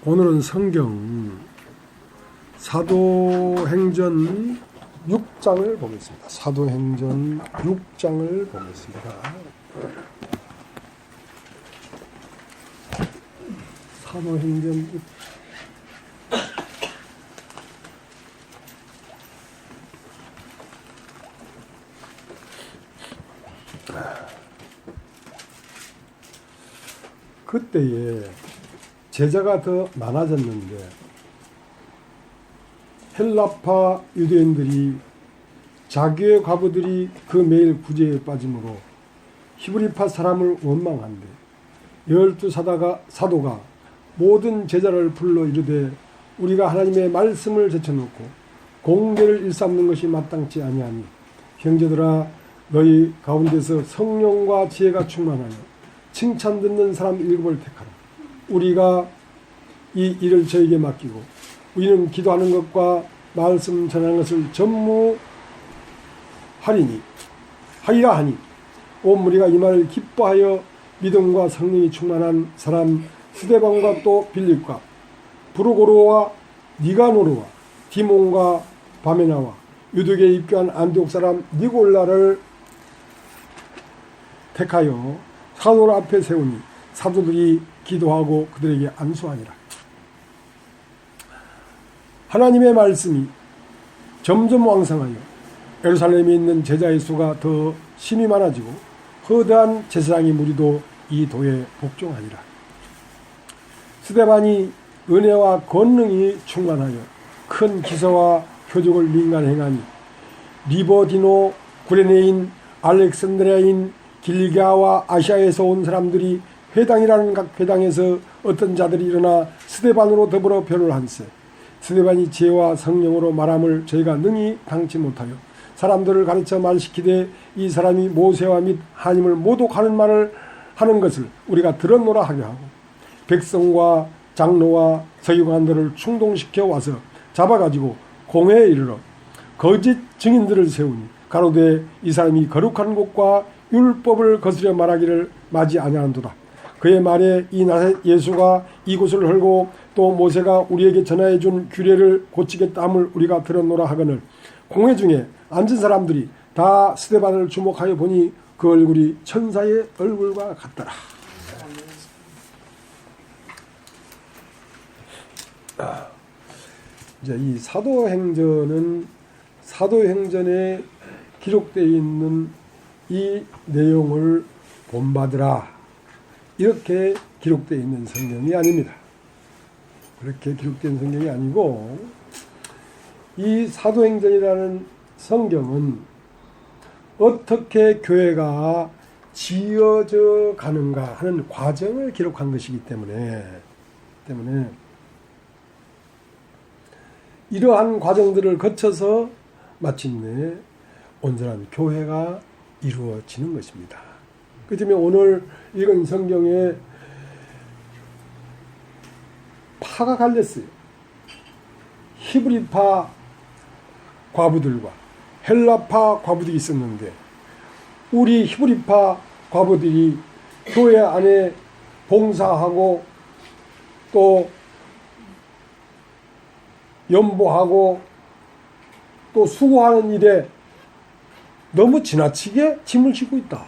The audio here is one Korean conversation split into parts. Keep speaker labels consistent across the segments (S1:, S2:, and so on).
S1: 오늘은 성경 사도행전 6장을 보겠습니다. 사도행전 6장을 보겠습니다. 사도행전 6장. 그때에 제자가 더 많아졌는데 헬라파 유대인들이 자기의 과부들이 그 매일 구제에 빠짐으로 히브리파 사람을 원망한데 12 사도가 모든 제자를 불러 이르되 우리가 하나님의 말씀을 제쳐놓고 공개를 일삼는 것이 마땅치 아니하니 형제들아 너희 가운데서 성령과 지혜가 충만하여 칭찬 듣는 사람 7을 택하라. 우리가 이 일을 저에게 맡기고 우리는 기도하는 것과 말씀 전하는 것을 하리라 하니 온 무리가 이 말을 기뻐하여 믿음과 성령이 충만한 사람 스데반과 또 빌립과 브루고로와 니가노르와 디몬과 바메나와 유대교에 입교한 안디옥 사람 니골라를 택하여 사도들 앞에 세우니 사도들이 기도하고 그들에게 안수하니라. 하나님의 말씀이 점점 왕성하여 예루살렘에 있는 제자의 수가 더 심히 많아지고 거대한 제사장의 무리도 이 도에 복종하니라. 스데반이 은혜와 권능이 충만하여 큰 기사와 표적을 민간 행하니 리버디노, 구레네인, 알렉산드리아인, 길리기아와 아시아에서 온 사람들이 회당이라는 각 회당에서 어떤 자들이 일어나 스데반으로 더불어 변을 한세. 스데반이 지혜와 성령으로 말함을 저희가 능히 당치 못하여 사람들을 가르쳐 말시키되 이 사람이 모세와 및 하나님을 모독하는 말을 하는 것을 우리가 들었노라 하게 하고 백성과 장로와 서기관들을 충동시켜 와서 잡아가지고 공회에 이르러 거짓 증인들을 세우니 가로되 이 사람이 거룩한 곳과 율법을 거스려 말하기를 마지 아니하는도다. 그의 말에 이 나사렛 예수가 이곳을 헐고 또 모세가 우리에게 전하여 준 규례를 고치겠다 함을 우리가 들었노라 하거늘 공회 중에 앉은 사람들이 다 스데반을 주목하여 보니 그 얼굴이 천사의 얼굴과 같더라. 이제 이 사도행전에 기록되어 있는 이 내용을 본받으라. 이렇게 기록되어 있는 성경이 아닙니다. 그렇게 기록된 성경이 아니고 이 사도행전이라는 성경은 어떻게 교회가 지어져 가는가 하는 과정을 기록한 것이기 때문에 이러한 과정들을 거쳐서 마침내 온전한 교회가 이루어지는 것입니다. 그 때문에 오늘 읽은 성경에 파가 갈렸어요. 히브리파 과부들과 헬라파 과부들이 있었는데 우리 히브리파 과부들이 교회 안에 봉사하고 또 연보하고 또 수고하는 일에 너무 지나치게 짐을 지고 있다.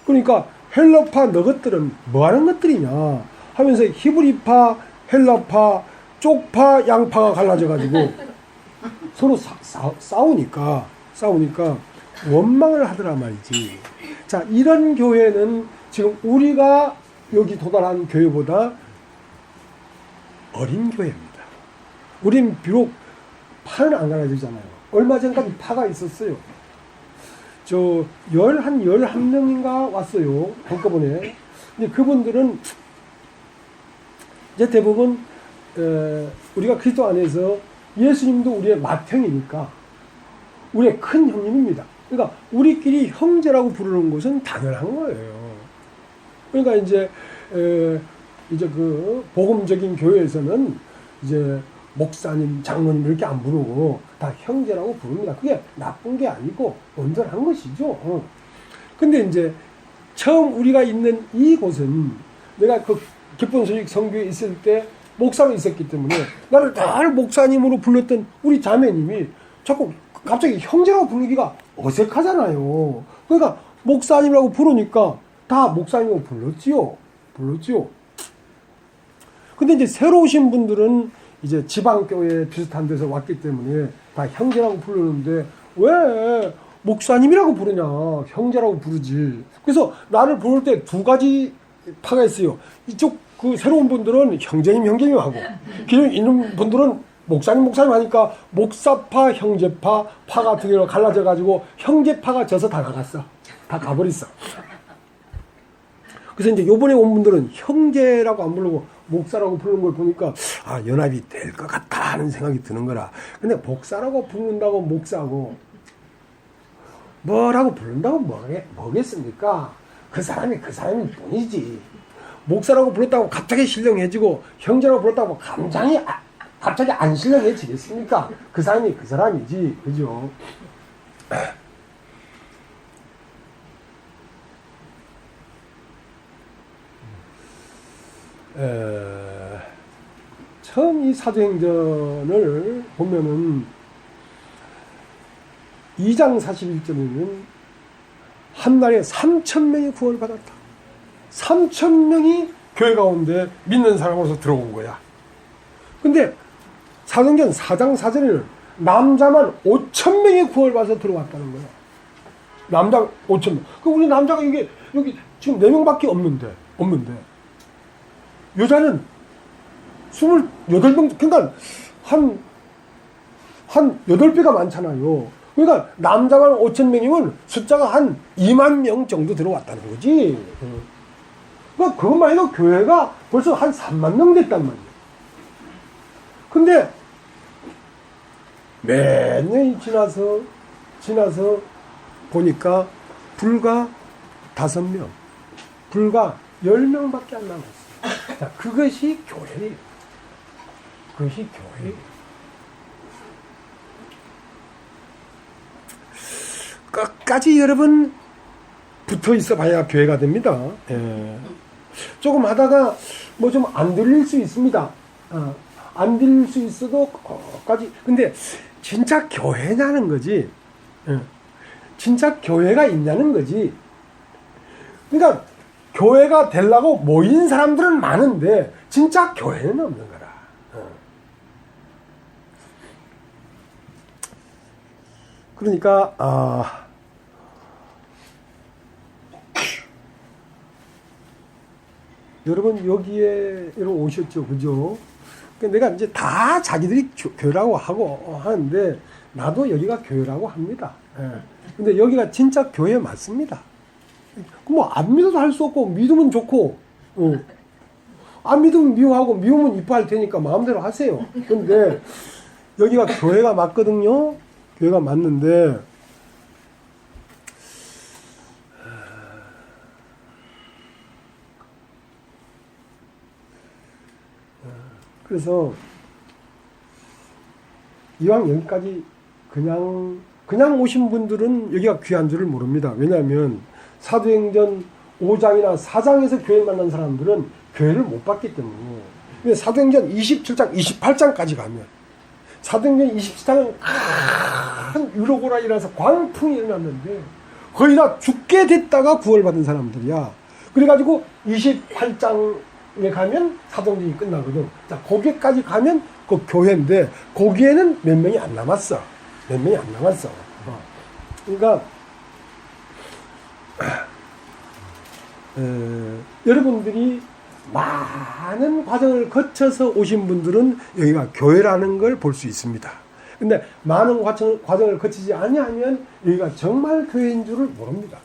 S1: 그러니까 헬라파 너것들은 뭐하는 것들이냐 하면서 히브리파, 헬라파, 쪽파, 양파가 갈라져가지고 서로 싸우니까 원망을 하더라 말이지. 자, 이런 교회는 지금 우리가 여기 도달한 교회보다 어린 교회입니다. 우린 비록 파는 안 갈라지잖아요. 얼마 전까지 파가 있었어요. 11명인가 왔어요. 한꺼번에. 근데 그분들은 이제 대부분, 우리가 그리스도 안에서 예수님도 우리의 맏형이니까 우리의 큰 형님입니다. 그러니까 우리끼리 형제라고 부르는 것은 당연한 거예요. 그러니까 이제 그 복음적인 교회에서는 이제 목사님, 장로님 이렇게 안 부르고 다 형제라고 부릅니다. 그게 나쁜 게 아니고 온전한 것이죠. 근데 이제 처음 우리가 있는 이곳은 내가 그 기쁜 소식 성교에 있을 때 목사로 있었기 때문에 나를 늘 목사님으로 불렀던 우리 자매님이 자꾸 갑자기 형제라고 부르기가 어색하잖아요. 그러니까 목사님이라고 부르니까 다 목사님으로 불렀지요. 근데 이제 새로 오신 분들은 이제 지방교회 비슷한 데서 왔기 때문에 다 형제라고 부르는데 왜 목사님이라고 부르냐, 형제라고 부르지. 그래서 나를 부를 때 두 가지 파가 있어요. 이쪽 그 새로운 분들은 형제님 하고, 기존 있는 분들은 목사님 하니까 목사파, 형제파, 파가 두 개로 갈라져 가지고 형제파가 져서 다 나갔어. 다 가버렸어. 그래서 이제 요번에 온 분들은 형제라고 안 부르고 목사라고 부르는 걸 보니까 연합이 될 것 같다 하는 생각이 드는 거라. 근데 목사라고 부른다고 목사고 뭐라고 부른다고 뭐겠습니까? 그 사람이 그사람일 뿐이지. 목사라고 불렀다고 갑자기 신령해지고 형제라고 불렀다고 갑자기 안 신령해지겠습니까? 그 사람이 그 사람이지. 그죠? 처음 이 사도행전을 보면은 2장 41절에는 한 날에 3,000명이 구원을 받았다. 3,000명이 교회 가운데 믿는 사람으로서 들어온 거야. 근데 사도행전 4장 4절에는 남자만 5,000명이 구원을 받아서 들어왔다는 거야. 남자 5,000명. 그 우리 남자가 여기 지금 4명밖에 없는데 여자는 28명, 그러니까 한 8배가 많잖아요. 그러니까 남자만 5,000명이면 숫자가 한 2만 명 정도 들어왔다는 거지. 그러니까 그것만 해도 교회가 벌써 한 3만 명 됐단 말이야. 근데 몇 년이 지나서 보니까 불과 5명, 불과 10명밖에 안 남았어. 자, 그것이 교회예요. 그것이 교회예요. 끝까지 여러분 붙어 있어 봐야 교회가 됩니다. 예. 조금 하다가 뭐 좀 안 들릴 수 있습니다. 안 들릴 수 있어도 끝까지. 근데 진짜 교회냐는 거지. 예. 진짜 교회가 있냐는 거지. 그러니까 교회가 되려고 모인 사람들은 많은데 진짜 교회는 없는 거라. 그러니까 여러분 여기에 오셨죠, 그죠? 내가 이제 다 자기들이 교회라고 하고 하는데 나도 여기가 교회라고 합니다. 근데 여기가 진짜 교회 맞습니다. 뭐 안 믿어도 할 수 없고 믿으면 좋고, 안 믿으면 미워하고 미우면 이뻐할 테니까 마음대로 하세요. 근데 여기가 교회가 맞거든요. 교회가 맞는데 그래서 이왕 여기까지 그냥 오신 분들은 여기가 귀한 줄을 모릅니다. 왜냐하면 사도행전 5장이나 4장에서 교회를 만난 사람들은 교회를 못 봤기 때문에. 근데 사도행전 27장, 28장까지 가면 사도행전 27장은 큰 유로고라 일어나서 광풍이 일어났는데 거의 다 죽게 됐다가 구원받은 사람들이야. 그래가지고 28장에 가면 사도행전이 끝나거든. 자, 거기까지 가면 그 교회인데 거기에는 몇 명이 안 남았어. 그러니까 여러분들이 많은 과정을 거쳐서 오신 분들은 여기가 교회라는 걸 볼 수 있습니다. 근데 많은 과정을 거치지 아니하면 여기가 정말 교회인 줄을 모릅니다.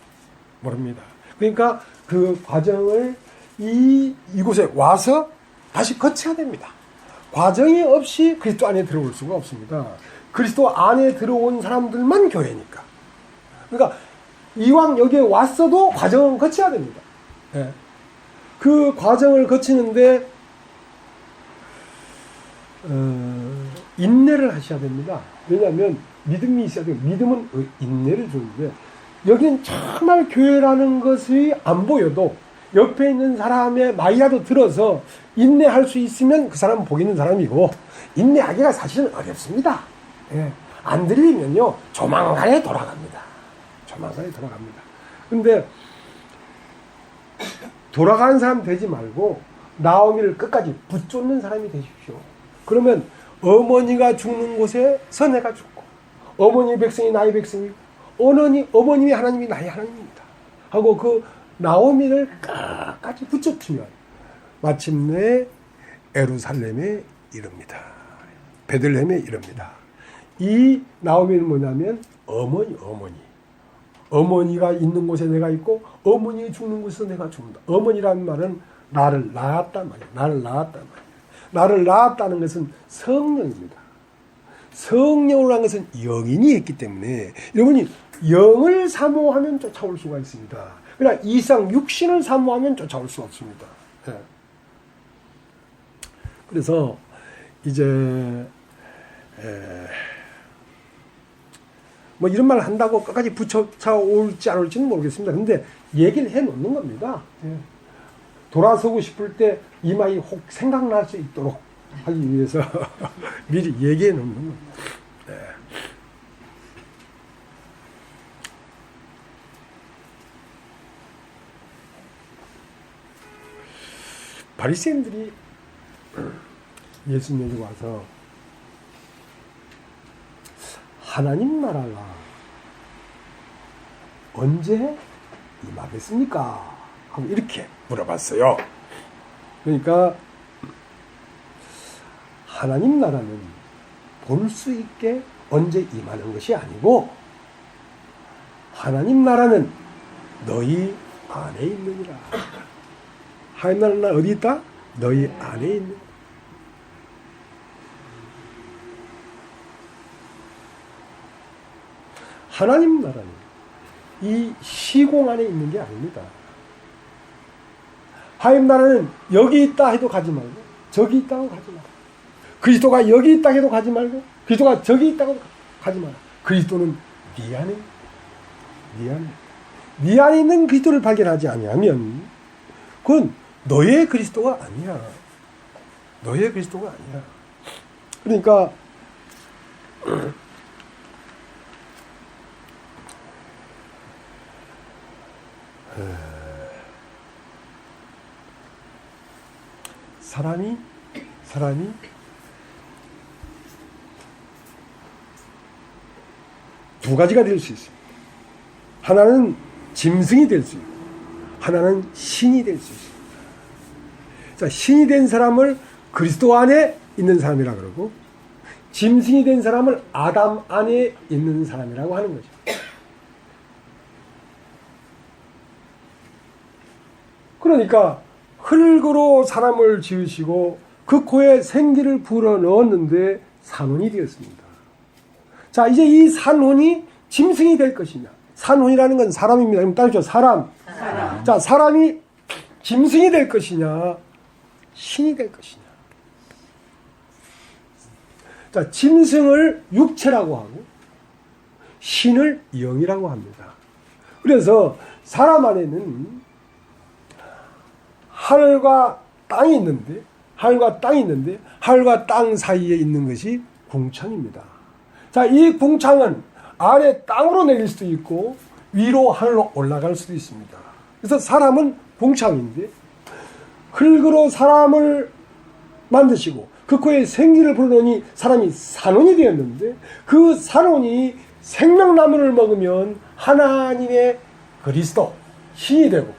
S1: 그러니까 그 과정을 이곳에 와서 다시 거쳐야 됩니다. 과정이 없이 그리스도 안에 들어올 수가 없습니다. 그리스도 안에 들어온 사람들만 교회니까. 그러니까 이왕 여기에 왔어도 과정은 거쳐야 됩니다. 네. 그 과정을 거치는데 인내를 하셔야 됩니다. 왜냐하면 믿음이 있어야 돼요. 믿음은 인내를 주는데 여기는 정말 교회라는 것이 안 보여도 옆에 있는 사람의 말이라도 들어서 인내할 수 있으면 그 사람은 복 있는 사람이고, 인내하기가 사실은 어렵습니다. 예. 안 들리면요, 조만간에 돌아갑니다. 조만간에 돌아갑니다. 근데 돌아가는 사람 되지 말고 나오미를 끝까지 붙쫓는 사람이 되십시오. 그러면 어머니가 죽는 곳에서 내가 죽고, 어머니 백성이 나의 백성이고, 어머님이 하나님이 나의 하나님입니다 하고 그 나오미를 끝까지 붙잡히면 마침내 에루살렘에 이릅니다. 베들레헴에 이릅니다. 이 나오미는 뭐냐면 어머니가 있는 곳에 내가 있고 어머니 죽는 곳에서 내가 죽는다. 어머니라는 말은 나를 낳았단 말이야. 나를 낳았다는 것은 성령입니다. 성령을 한 것은 영인이 했기 때문에 여러분이 영을 사모하면 쫓아올 수가 있습니다. 그러나 이상 육신을 사모하면 쫓아올 수 없습니다. 예. 그래서 이제 뭐 이런 말 한다고 끝까지 붙여올지 안 올지는 모르겠습니다. 근데 얘기를 해 놓는 겁니다. 예. 돌아서고 싶을 때 이 말이 혹 생각날 수 있도록 하기 위해서 미리 얘기해 놓는 겁니다. 예. 바리새인들이 예수님에게 와서 하나님 나라가 언제 임하겠습니까? 하고 이렇게 물어봤어요. 그러니까 하나님 나라는 볼 수 있게 언제 임하는 것이 아니고 하나님 나라는 너희 안에 있느니라. 하나님 나라는 어디 있다? 너희 안에 있는. 하나님 나라는 이 시공 안에 있는 게 아닙니다. 하나님 나라는 여기 있다 해도 가지 말고 저기 있다고 가지 말고, 그리스도가 여기 있다 해도 가지 말고 그리스도가 저기 있다고 가지 마라. 그리스도는 네 안에 있는 그리스도를 발견하지 아니하면 그건 너의 그리스도가 아니야. 너의 그리스도가 아니야. 그러니까 사람이 두 가지가 될 수 있습니다. 하나는 짐승이 될 수 있고 하나는 신이 될 수 있습니다. 자, 신이 된 사람을 그리스도 안에 있는 사람이라 그러고 짐승이 된 사람을 아담 안에 있는 사람이라고 하는 거죠. 그러니까 흙으로 사람을 지으시고 그 코에 생기를 불어넣었는데 산혼이 되었습니다. 자, 이제 이 산혼이 짐승이 될 것이냐. 산혼이라는 건 사람입니다. 그럼 따르죠. 사람. 자, 사람이 짐승이 될 것이냐 신이 될 것이냐. 자, 짐승을 육체라고 하고 신을 영이라고 합니다. 그래서 사람 안에는 하늘과 땅이 있는데 하늘과 땅 사이에 있는 것이 궁창입니다. 자, 이 궁창은 아래 땅으로 내릴 수도 있고 위로 하늘로 올라갈 수도 있습니다. 그래서 사람은 궁창인데 흙으로 사람을 만드시고 그 코에 생기를 불어넣으니 사람이 산혼이 되었는데 그 산혼이 생명나무를 먹으면 하나님의 그리스도 신이 되고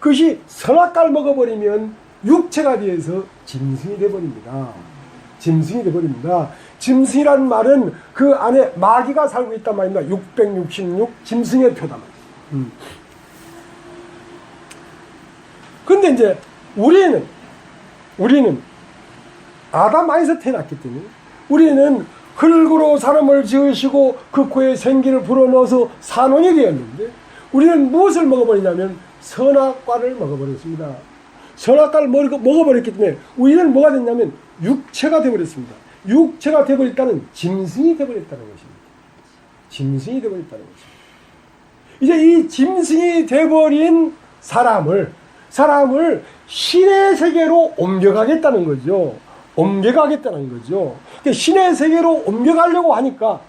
S1: 그것이 선악과를 먹어버리면 육체가 되어서 짐승이 되어버립니다. 짐승이라는 말은 그 안에 마귀가 살고 있단 말입니다. 666 짐승의 표단. 근데 이제 우리는 아담 안에서 태어났기 때문에 우리는 흙으로 사람을 지으시고 그 코에 생기를 불어넣어서 산혼이 되었는데 우리는 무엇을 먹어버리냐면 선악과를 먹어버렸습니다. 선악과를 먹어버렸기 때문에 우리는 뭐가 됐냐면 육체가 되어버렸습니다. 육체가 되어버렸다는 짐승이 되어버렸다는 것입니다. 짐승이 되어버렸다는 것입니다. 이제 이 짐승이 되어버린 사람을 사람을 신의 세계로 옮겨가겠다는 거죠. 옮겨가겠다는 거죠. 그러니까 신의 세계로 옮겨가려고 하니까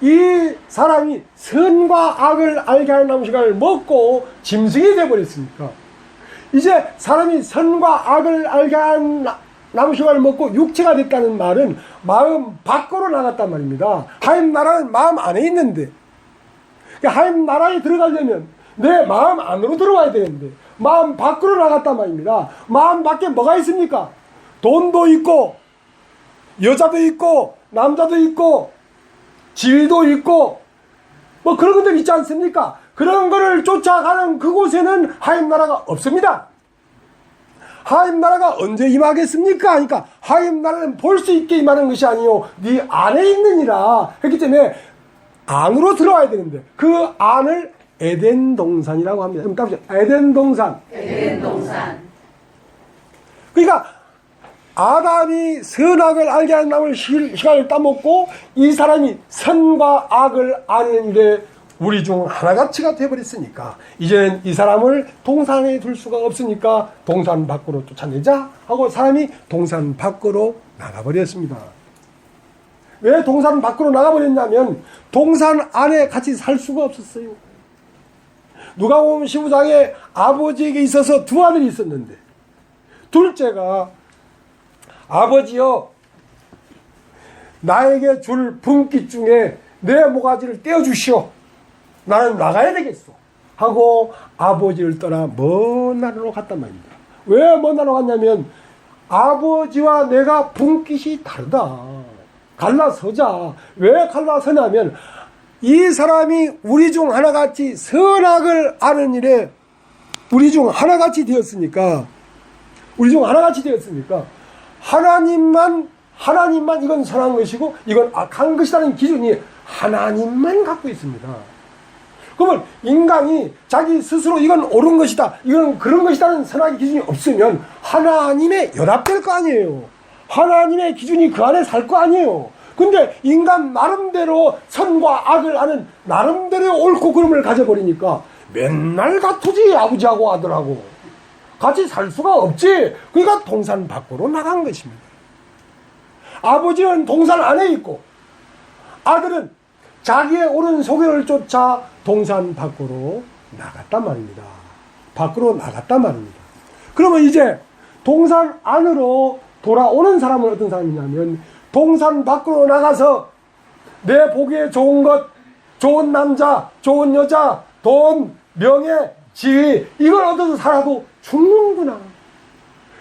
S1: 이 사람이 선과 악을 알게 하는 나무식을 먹고 짐승이 되어버렸으니까 이제 사람이 선과 악을 알게 하는 나무식을 먹고 육체가 됐다는 말은 마음 밖으로 나갔단 말입니다. 하나님 나라는 마음 안에 있는데, 그러니까 하나님 나라에 들어가려면 내 마음 안으로 들어와야 되는데 마음 밖으로 나갔단 말입니다. 마음 밖에 뭐가 있습니까? 돈도 있고 여자도 있고 남자도 있고 지위도 있고 뭐 그런 것들 있지 않습니까? 그런 거를 쫓아가는 그곳에는 하나님 나라가 없습니다. 하나님 나라가 언제 임하겠습니까? 그러니까 하나님 나라는 볼 수 있게 임하는 것이 아니요 네 안에 있느니라 했기 때문에 안으로 들어와야 되는데 그 안을 에덴 동산이라고 합니다. 그럼 따보세요. 에덴 동산. 그러니까 아담이 선악을 알게 하는 나무를 시간을 따먹고 이 사람이 선과 악을 아는 일에 우리 중 하나같이가 되어버렸으니까 이제는 이 사람을 동산에 둘 수가 없으니까 동산 밖으로 쫓아내자 하고 사람이 동산 밖으로 나가버렸습니다. 왜 동산 밖으로 나가버렸냐면 동산 안에 같이 살 수가 없었어요. 누가복음 15장에 아버지에게 있어서 두 아들이 있었는데 둘째가 아버지여 나에게 줄 분깃 중에 내 모가지를 떼어주시오. 나는 나가야 되겠어 하고 아버지를 떠나 먼 나라로 갔단 말입니다. 왜 먼 나라로 갔냐면 아버지와 내가 분깃이 다르다. 갈라서자. 왜 갈라서냐면 이 사람이 우리 중 하나같이 선악을 아는 일에 우리 중 하나같이 되었으니까 하나님만 이건 선한 것이고 이건 악한 것이라는 기준이 하나님만 갖고 있습니다. 그러면 인간이 자기 스스로 이건 옳은 것이다, 이건 그런 것이다는 선악의 기준이 없으면 하나님에 연합될 거 아니에요. 하나님의 기준이 그 안에 살 거 아니에요. 근데 인간 나름대로 선과 악을 아는 나름대로 옳고 그름을 가져버리니까 맨날 다투지. 아버지하고 아들하고 같이 살 수가 없지. 그러니까 동산 밖으로 나간 것입니다. 아버지는 동산 안에 있고 아들은 자기의 옳은 소견을 쫓아 동산 밖으로 나갔단 말입니다. 그러면 이제 동산 안으로 돌아오는 사람은 어떤 사람이냐면 동산 밖으로 나가서 내 보기에 좋은 것, 좋은 남자, 좋은 여자, 돈, 명예, 지위 이걸 얻어서 살아도 죽는구나.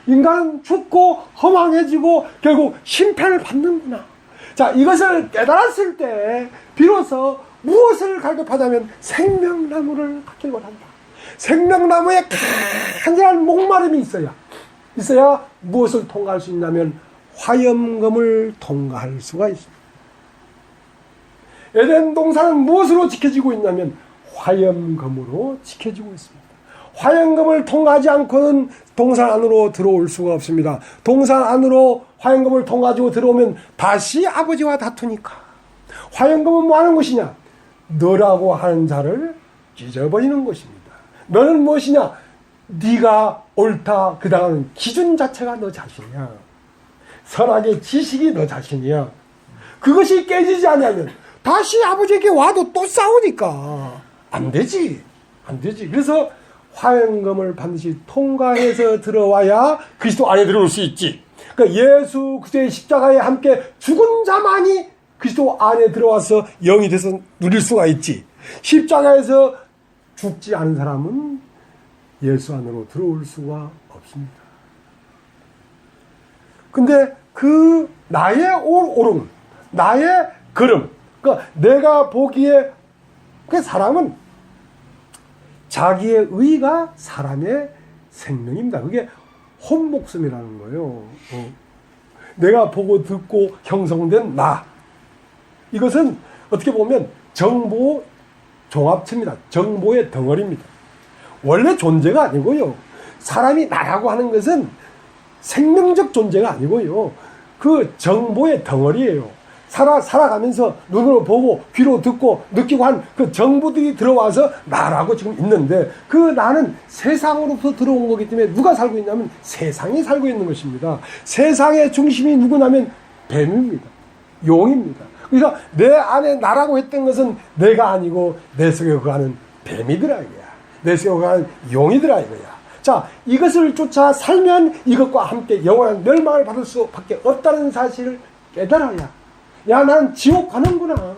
S1: 인간은 죽고 허망해지고 결국 심판을 받는구나. 자, 이것을 깨달았을 때 비로소 무엇을 갈급하냐면 생명나무를 갖기를 원한다. 생명나무에 간절한 목마름이 있어야 무엇을 통과할 수 있냐면 화염검을 통과할 수가 있습니다. 에덴 동산은 무엇으로 지켜지고 있냐면 화염검으로 지켜지고 있습니다. 화염검을 통과하지 않고는 동산 안으로 들어올 수가 없습니다. 동산 안으로 화염검을 통과하고 들어오면 다시 아버지와 다투니까. 화염검은 뭐 하는 것이냐? 너라고 하는 자를 찢어버리는 것입니다. 너는 무엇이냐? 네가 옳다 그다음 기준 자체가 너 자신이야. 선악의 지식이 너 자신이야. 그것이 깨지지 않으면 다시 아버지에게 와도 또 싸우니까 안 되지. 그래서 화염검을 반드시 통과해서 들어와야 그리스도 안에 들어올 수 있지. 그러니까 예수 그리스도의 십자가에 함께 죽은 자만이 그리스도 안에 들어와서 영이 돼서 누릴 수가 있지. 십자가에서 죽지 않은 사람은 예수 안으로 들어올 수가 없습니다. 근데 그 나의 옳음, 나의 걸음, 그러니까 내가 보기에 그 사람은 자기의 의가 사람의 생명입니다. 그게 혼목숨이라는 거예요. 내가 보고 듣고 형성된 나. 이것은 어떻게 보면 정보 종합체입니다. 정보의 덩어리입니다. 원래 존재가 아니고요. 사람이 나라고 하는 것은 생명적 존재가 아니고요. 그 정보의 덩어리예요. 살아가면서 눈으로 보고 귀로 듣고 느끼고 한 그 정보들이 들어와서 나라고 지금 있는데, 그 나는 세상으로부터 들어온 거기 때문에 누가 살고 있냐면 세상이 살고 있는 것입니다. 세상의 중심이 누구냐면 뱀입니다. 용입니다. 그래서 내 안에 나라고 했던 것은 내가 아니고 내 속에 거하는 뱀이더라 이거야. 내 속에 거하는 용이더라 이거야. 자, 이것을 쫓아 살면 이것과 함께 영원한 멸망을 받을 수밖에 없다는 사실을 깨달아야, 야, 난 지옥 가는구나.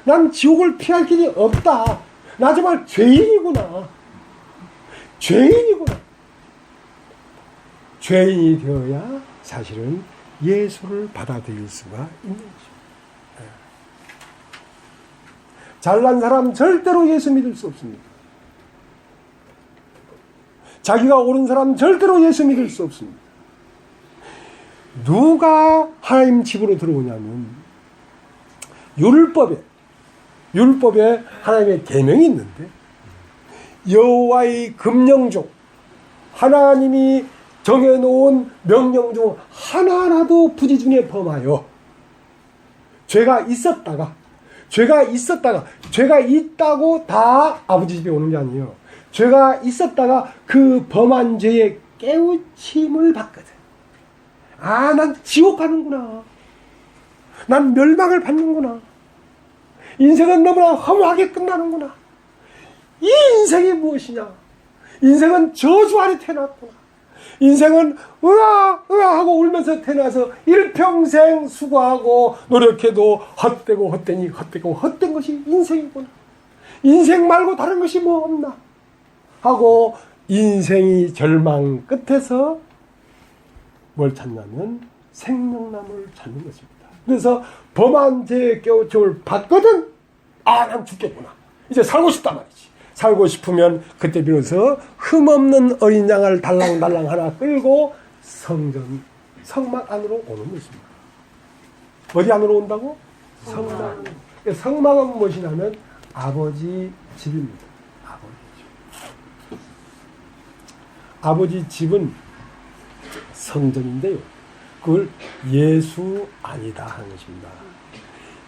S1: 난 지옥을 피할 길이 없다. 나 정말 죄인이구나. 죄인이구나. 죄인이 되어야 사실은 예수를 받아들일 수가 있는 것입니다. 잘난 사람 절대로 예수 믿을 수 없습니다. 자기가 옳은 사람 절대로 예수 믿을 수 없습니다. 누가 하나님 집으로 들어오냐면 율법에 하나님의 계명이 있는데, 여호와의 금령 중 하나님이 정해놓은 명령 중 하나라도 부지 중에 범하여 죄가 있다고 다 아버지 집에 오는 게 아니에요. 죄가 있었다가 그 범한 죄의 깨우침을 받거든. 아, 난 지옥 가는구나. 난 멸망을 받는구나. 인생은 너무나 허무하게 끝나는구나. 이 인생이 무엇이냐? 인생은 저주 아래 태어났구나. 인생은 하고 울면서 태어나서 일평생 수고하고 노력해도 헛된 것이 인생이구나. 인생 말고 다른 것이 뭐 없나 하고 인생이 절망 끝에서 뭘 찾냐면 생명나무를 찾는 것입니다. 그래서 범한 죄의 깨우침을 받거든. 아, 난 죽겠구나. 이제 살고 싶단 말이지. 살고 싶으면 그때 비로소 흠없는 어린 양을 달랑달랑 하나 끌고 성막 안으로 오는 것입니다. 어디 안으로 온다고? 성막. 성막은 무엇이냐면 아버지 집입니다. 아버지 집은 성전인데요, 그걸 예수 아니다 하는 것입니다.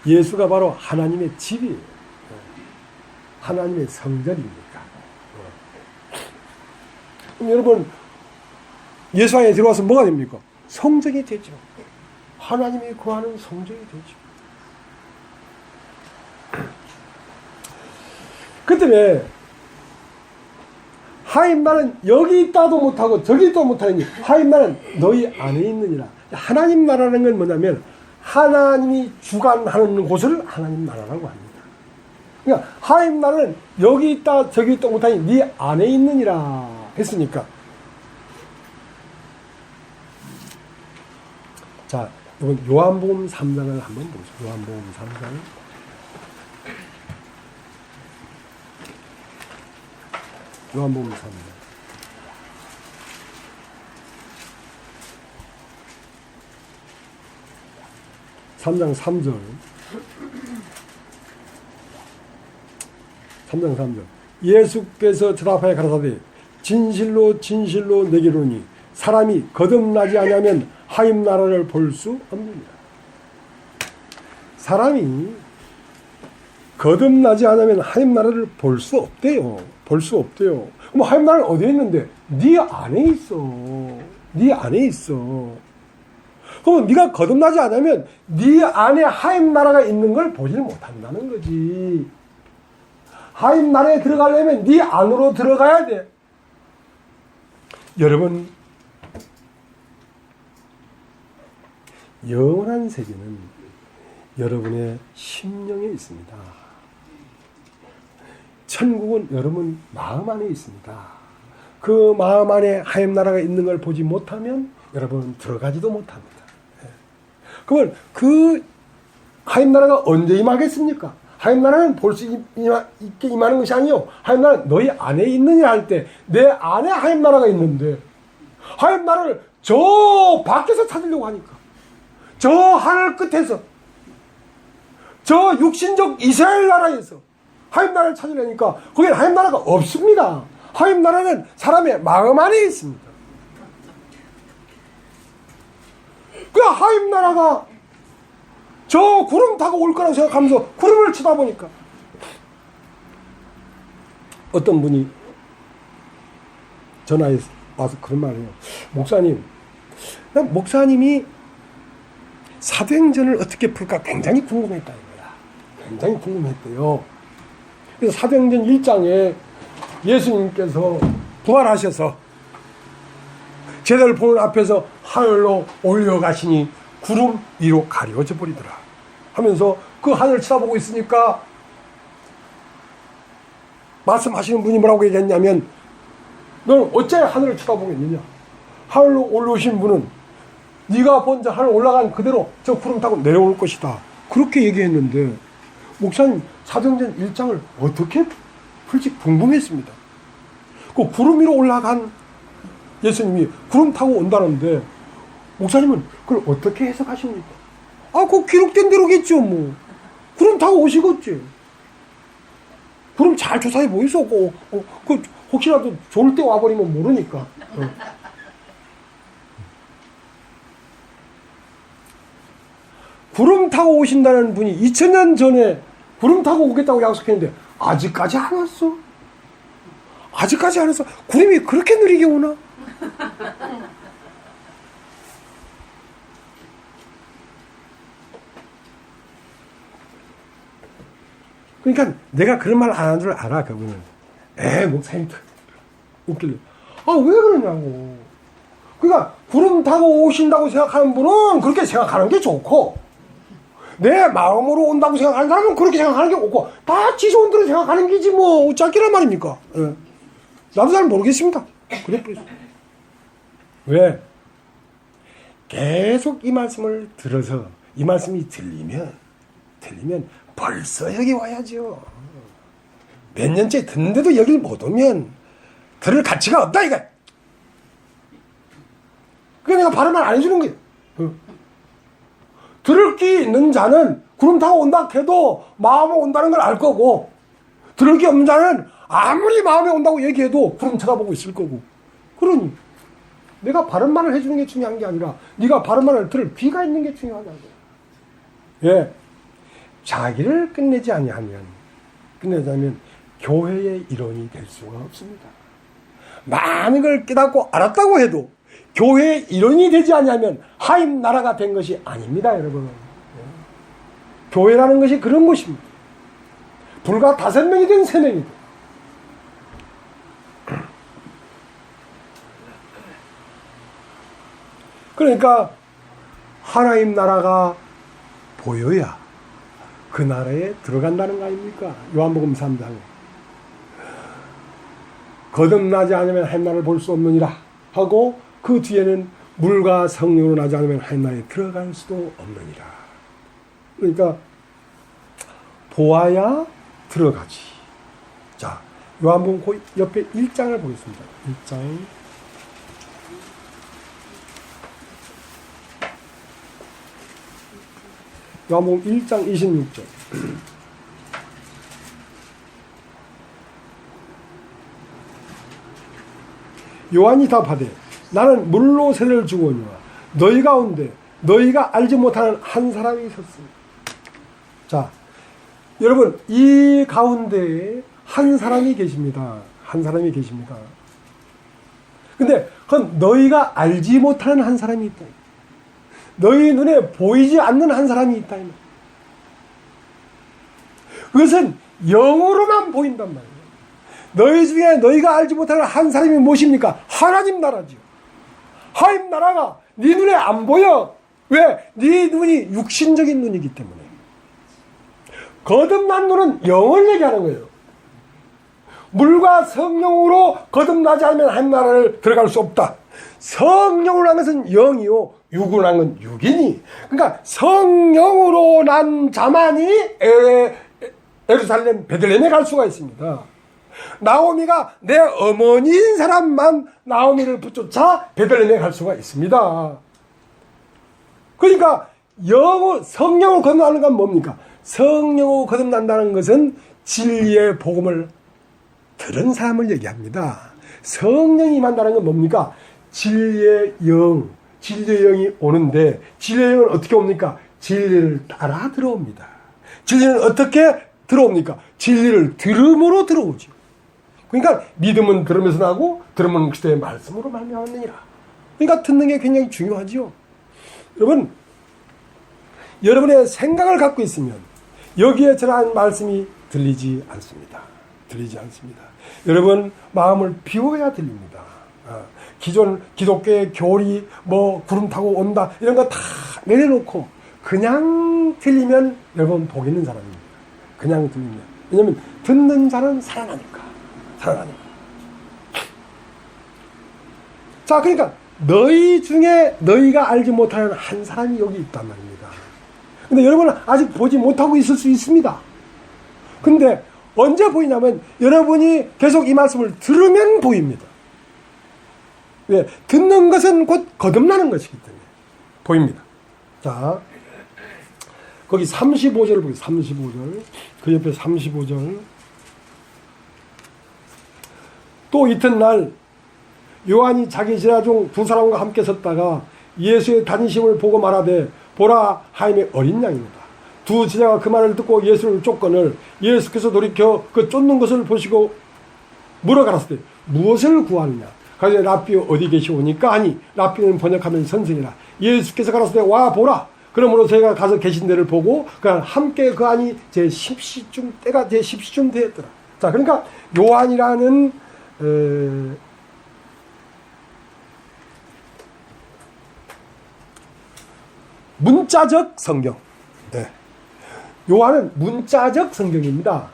S1: 예수가 바로 하나님의 집이에요. 하나님의 성전입니까? 그럼 여러분, 예수 안에 들어와서 뭐가 됩니까? 성전이 되죠. 하나님이 거하는 성전이 되죠. 그 때문에 하나님 나라는 여기 있다도 못하고 저기 있다도 못하니 하나님 나라는 너희 안에 있느니라. 하나님 나라는 건 뭐냐면 하나님이 주관하는 곳을 하나님 나라라고 합니다. 그러니까 하나님 나라는 여기 있다 저기 있다 못하니 네 안에 있느니라 했으니까. 자, 이번 요한복음 3장을 한번 보시죠. 요한복음 3장. 요한복음 3장 3절. 3장 3절. 예수께서 대답하여 가라사대 진실로 진실로 내게 이르노니 사람이 거듭나지 아니하면 하나님 나라를 볼 수 없느니라. 사람이 거듭나지 않으면 하나님 나라를 볼 수 없대요. 볼 수 없대요. 그럼 하나님 나라는 어디에 있는데? 네 안에 있어. 네 안에 있어. 그럼 네가 거듭나지 않으면 네 안에 하나님 나라가 있는 걸 보질 못한다는 거지. 하나님 나라에 들어가려면 네 안으로 들어가야 돼. 여러분, 영원한 세계는 여러분의 심령에 있습니다. 천국은 여러분 마음 안에 있습니다. 그 마음 안에 하나님 나라가 있는 걸 보지 못하면 여러분은 들어가지도 못합니다. 그러면 그 하나님 나라가 언제 임하겠습니까? 하나님 나라는 볼 수 있게 임하는 것이 아니요, 하나님 나라는 너희 안에 있느냐 할 때 내 안에 하나님 나라가 있는데 하나님 나라를 저 밖에서 찾으려고 하니까, 저 하늘 끝에서, 저 육신적 이스라엘 나라에서 하나님 나라를 찾으려니까 거기에 하나님 나라가 없습니다. 하나님 나라는 사람의 마음 안에 있습니다. 그 하나님 나라가 저 구름 타고 올 거라고 생각하면서 구름을 쳐다보니까 어떤 분이 전화해 와서 그런 말을 해요. 목사님이 사도행전을 어떻게 풀까 굉장히 궁금했다 이거야. 굉장히 궁금했대요. 그래서 사도행전 1장에 예수님께서 부활하셔서 제자를 보는 앞에서 하늘로 올려가시니 구름 위로 가려져 버리더라 하면서 그 하늘을 쳐다보고 있으니까 말씀하시는 분이 뭐라고 얘기했냐면, 너는 어째 하늘을 쳐다보겠느냐? 하늘로 올라오신 분은 네가 본 저 하늘 올라간 그대로 저 구름 타고 내려올 것이다, 그렇게 얘기했는데, 목사님 사도행전 1장을 어떻게 풀지 궁금했습니다. 그 구름 위로 올라간 예수님이 구름 타고 온다는데 목사님은 그걸 어떻게 해석하십니까? 그 기록된 대로겠죠. 뭐 구름 타고 오시겠지. 구름 잘 조사해 보이소. 그 혹시라도 좋을 때 와버리면 모르니까. 구름 타고 오신다는 분이 2000년 전에 구름 타고 오겠다고 약속했는데 아직까지 안 왔어. 아직까지 안 왔어. 구름이 그렇게 느리게 오나? 그러니까 내가 그런 말 안 하는 줄 알아. 그분은 목사님 웃길래 왜 그러냐고. 그러니까 구름 타고 오신다고 생각하는 분은 그렇게 생각하는 게 좋고, 내 마음으로 온다고 생각하는 사람은 그렇게 생각하는 게 좋고, 다 지 좋은 대로 생각하는 게지 뭐 어쩌기란 말입니까? 나도 잘 모르겠습니다. 그래. 왜? 계속 이 말씀을 들어서 이 말씀이 들리면 벌써 여기 와야죠. 몇 년째 듣는데도 여길 못 오면 들을 가치가 없다 이거. 그게 내가 바로 말 안 해주는 거예요. 들을 기 있는 자는 구름 타고 온다 해도 마음에 온다는 걸 알 거고, 들을 기 없는 자는 아무리 마음에 온다고 얘기해도 구름 쳐다보고 있을 거고. 그러니 내가 바른 말을 해주는 게 중요한 게 아니라 네가 바른 말을 들을 귀가 있는 게 중요하다고. 예, 자기를 끝내자면 교회의 일원이 될 수가 없습니다. 많은 걸 깨닫고 알았다고 해도 교회의 일원이 되지 않으면 하임 나라가 된 것이 아닙니다, 여러분. 교회라는 것이 그런 것입니다. 불과 5명이든 3명이든. 그러니까 하나님 나라가 보여야 그 나라에 들어간다는 거 아닙니까? 요한복음 3장에 거듭나지 않으면 하나님 나라를 볼 수 없느니라 하고, 그 뒤에는 물과 성령으로 나지 않으면 하나님 나라에 들어갈 수도 없느니라. 그러니까 보아야 들어가지. 자, 요한복음 그 옆에 1장을 보겠습니다. 1장. 요한복음 1장 26절. 요한이 답하되 나는 물로 세례를 주거니와 너희 가운데 너희가 알지 못하는 한 사람이 있었습니다. 자, 여러분, 이 가운데에 한 사람이 계십니다. 한 사람이 계십니다. 근데 그건 너희가 알지 못하는 한 사람이 있다. 너희 눈에 보이지 않는 한 사람이 있다. 그것은 영으로만 보인단 말이에요. 너희 중에 너희가 알지 못하는 한 사람이 무엇입니까? 하나님 나라죠. 하나님 나라가 네 눈에 안 보여. 왜? 네 눈이 육신적인 눈이기 때문에. 거듭난 눈은 영을 얘기하는 거예요. 물과 성령으로 거듭나지 않으면 하나님 나라를 들어갈 수 없다. 성령으로 난 것은 영이요, 육으로 난 건 육이니. 그러니까 성령으로 난 자만이 예루살렘 베들레헴에 갈 수가 있습니다. 나오미가 내 어머니인 사람만 나오미를 붙쫓아 베들레헴에 갈 수가 있습니다. 그러니까 성령으로 거듭나는 건 뭡니까? 성령으로 거듭난다는 것은 진리의 복음을 들은 사람을 얘기합니다. 성령이 임한다는 건 뭡니까? 진리의 영이 오는데, 진리의 영은 어떻게 옵니까? 진리를 따라 들어옵니다. 진리는 어떻게 들어옵니까? 진리를 들음으로 들어오죠. 그러니까 믿음은 들으면서 나고 들으면 그리스도의 말씀으로 말미암느니라. 그러니까 듣는 게 굉장히 중요하죠. 여러분, 여러분의 생각을 갖고 있으면 여기에 전한 말씀이 들리지 않습니다. 들리지 않습니다. 여러분, 마음을 비워야 들립니다. 기존 기독교의 교리, 구름 타고 온다 이런 거 다 내려놓고 그냥 들리면 여러분 복 있는 사람입니다. 그냥 들리면. 왜냐하면 듣는 자는 살아나니까. 자, 그러니까 너희 중에 너희가 알지 못하는 한 사람이 여기 있단 말입니다. 근데 여러분은 아직 보지 못하고 있을 수 있습니다. 근데 언제 보이냐면 여러분이 계속 이 말씀을 들으면 보입니다. 왜? 듣는 것은 곧 거듭나는 것이기 때문에 보입니다. 자, 거기 35절을 보세요. 35절. 그 옆에 35절. 또 이튿날 요한이 자기 제자 중 두 사람과 함께 섰다가 예수의 다니심을 보고 말하되 보라 하임의 어린 양입니다. 두 제자가 그 말을 듣고 예수를 쫓거늘 예수께서 돌이켜 그 쫓는 것을 보시고 물어가라사대 무엇을 구하느냐. 가로되 랍비 어디 계시오니까 하니 랍비는 번역하면 선생이라. 예수께서 가라사대 와 보라. 그러므로 저희가 가서 계신 데를 보고 그냥 함께 그 안이 제 10시쯤 때가 제 10시쯤 되었더라. 자, 그러니까 요한이라는 문자적 성경. 네. 요한은 문자적 성경입니다.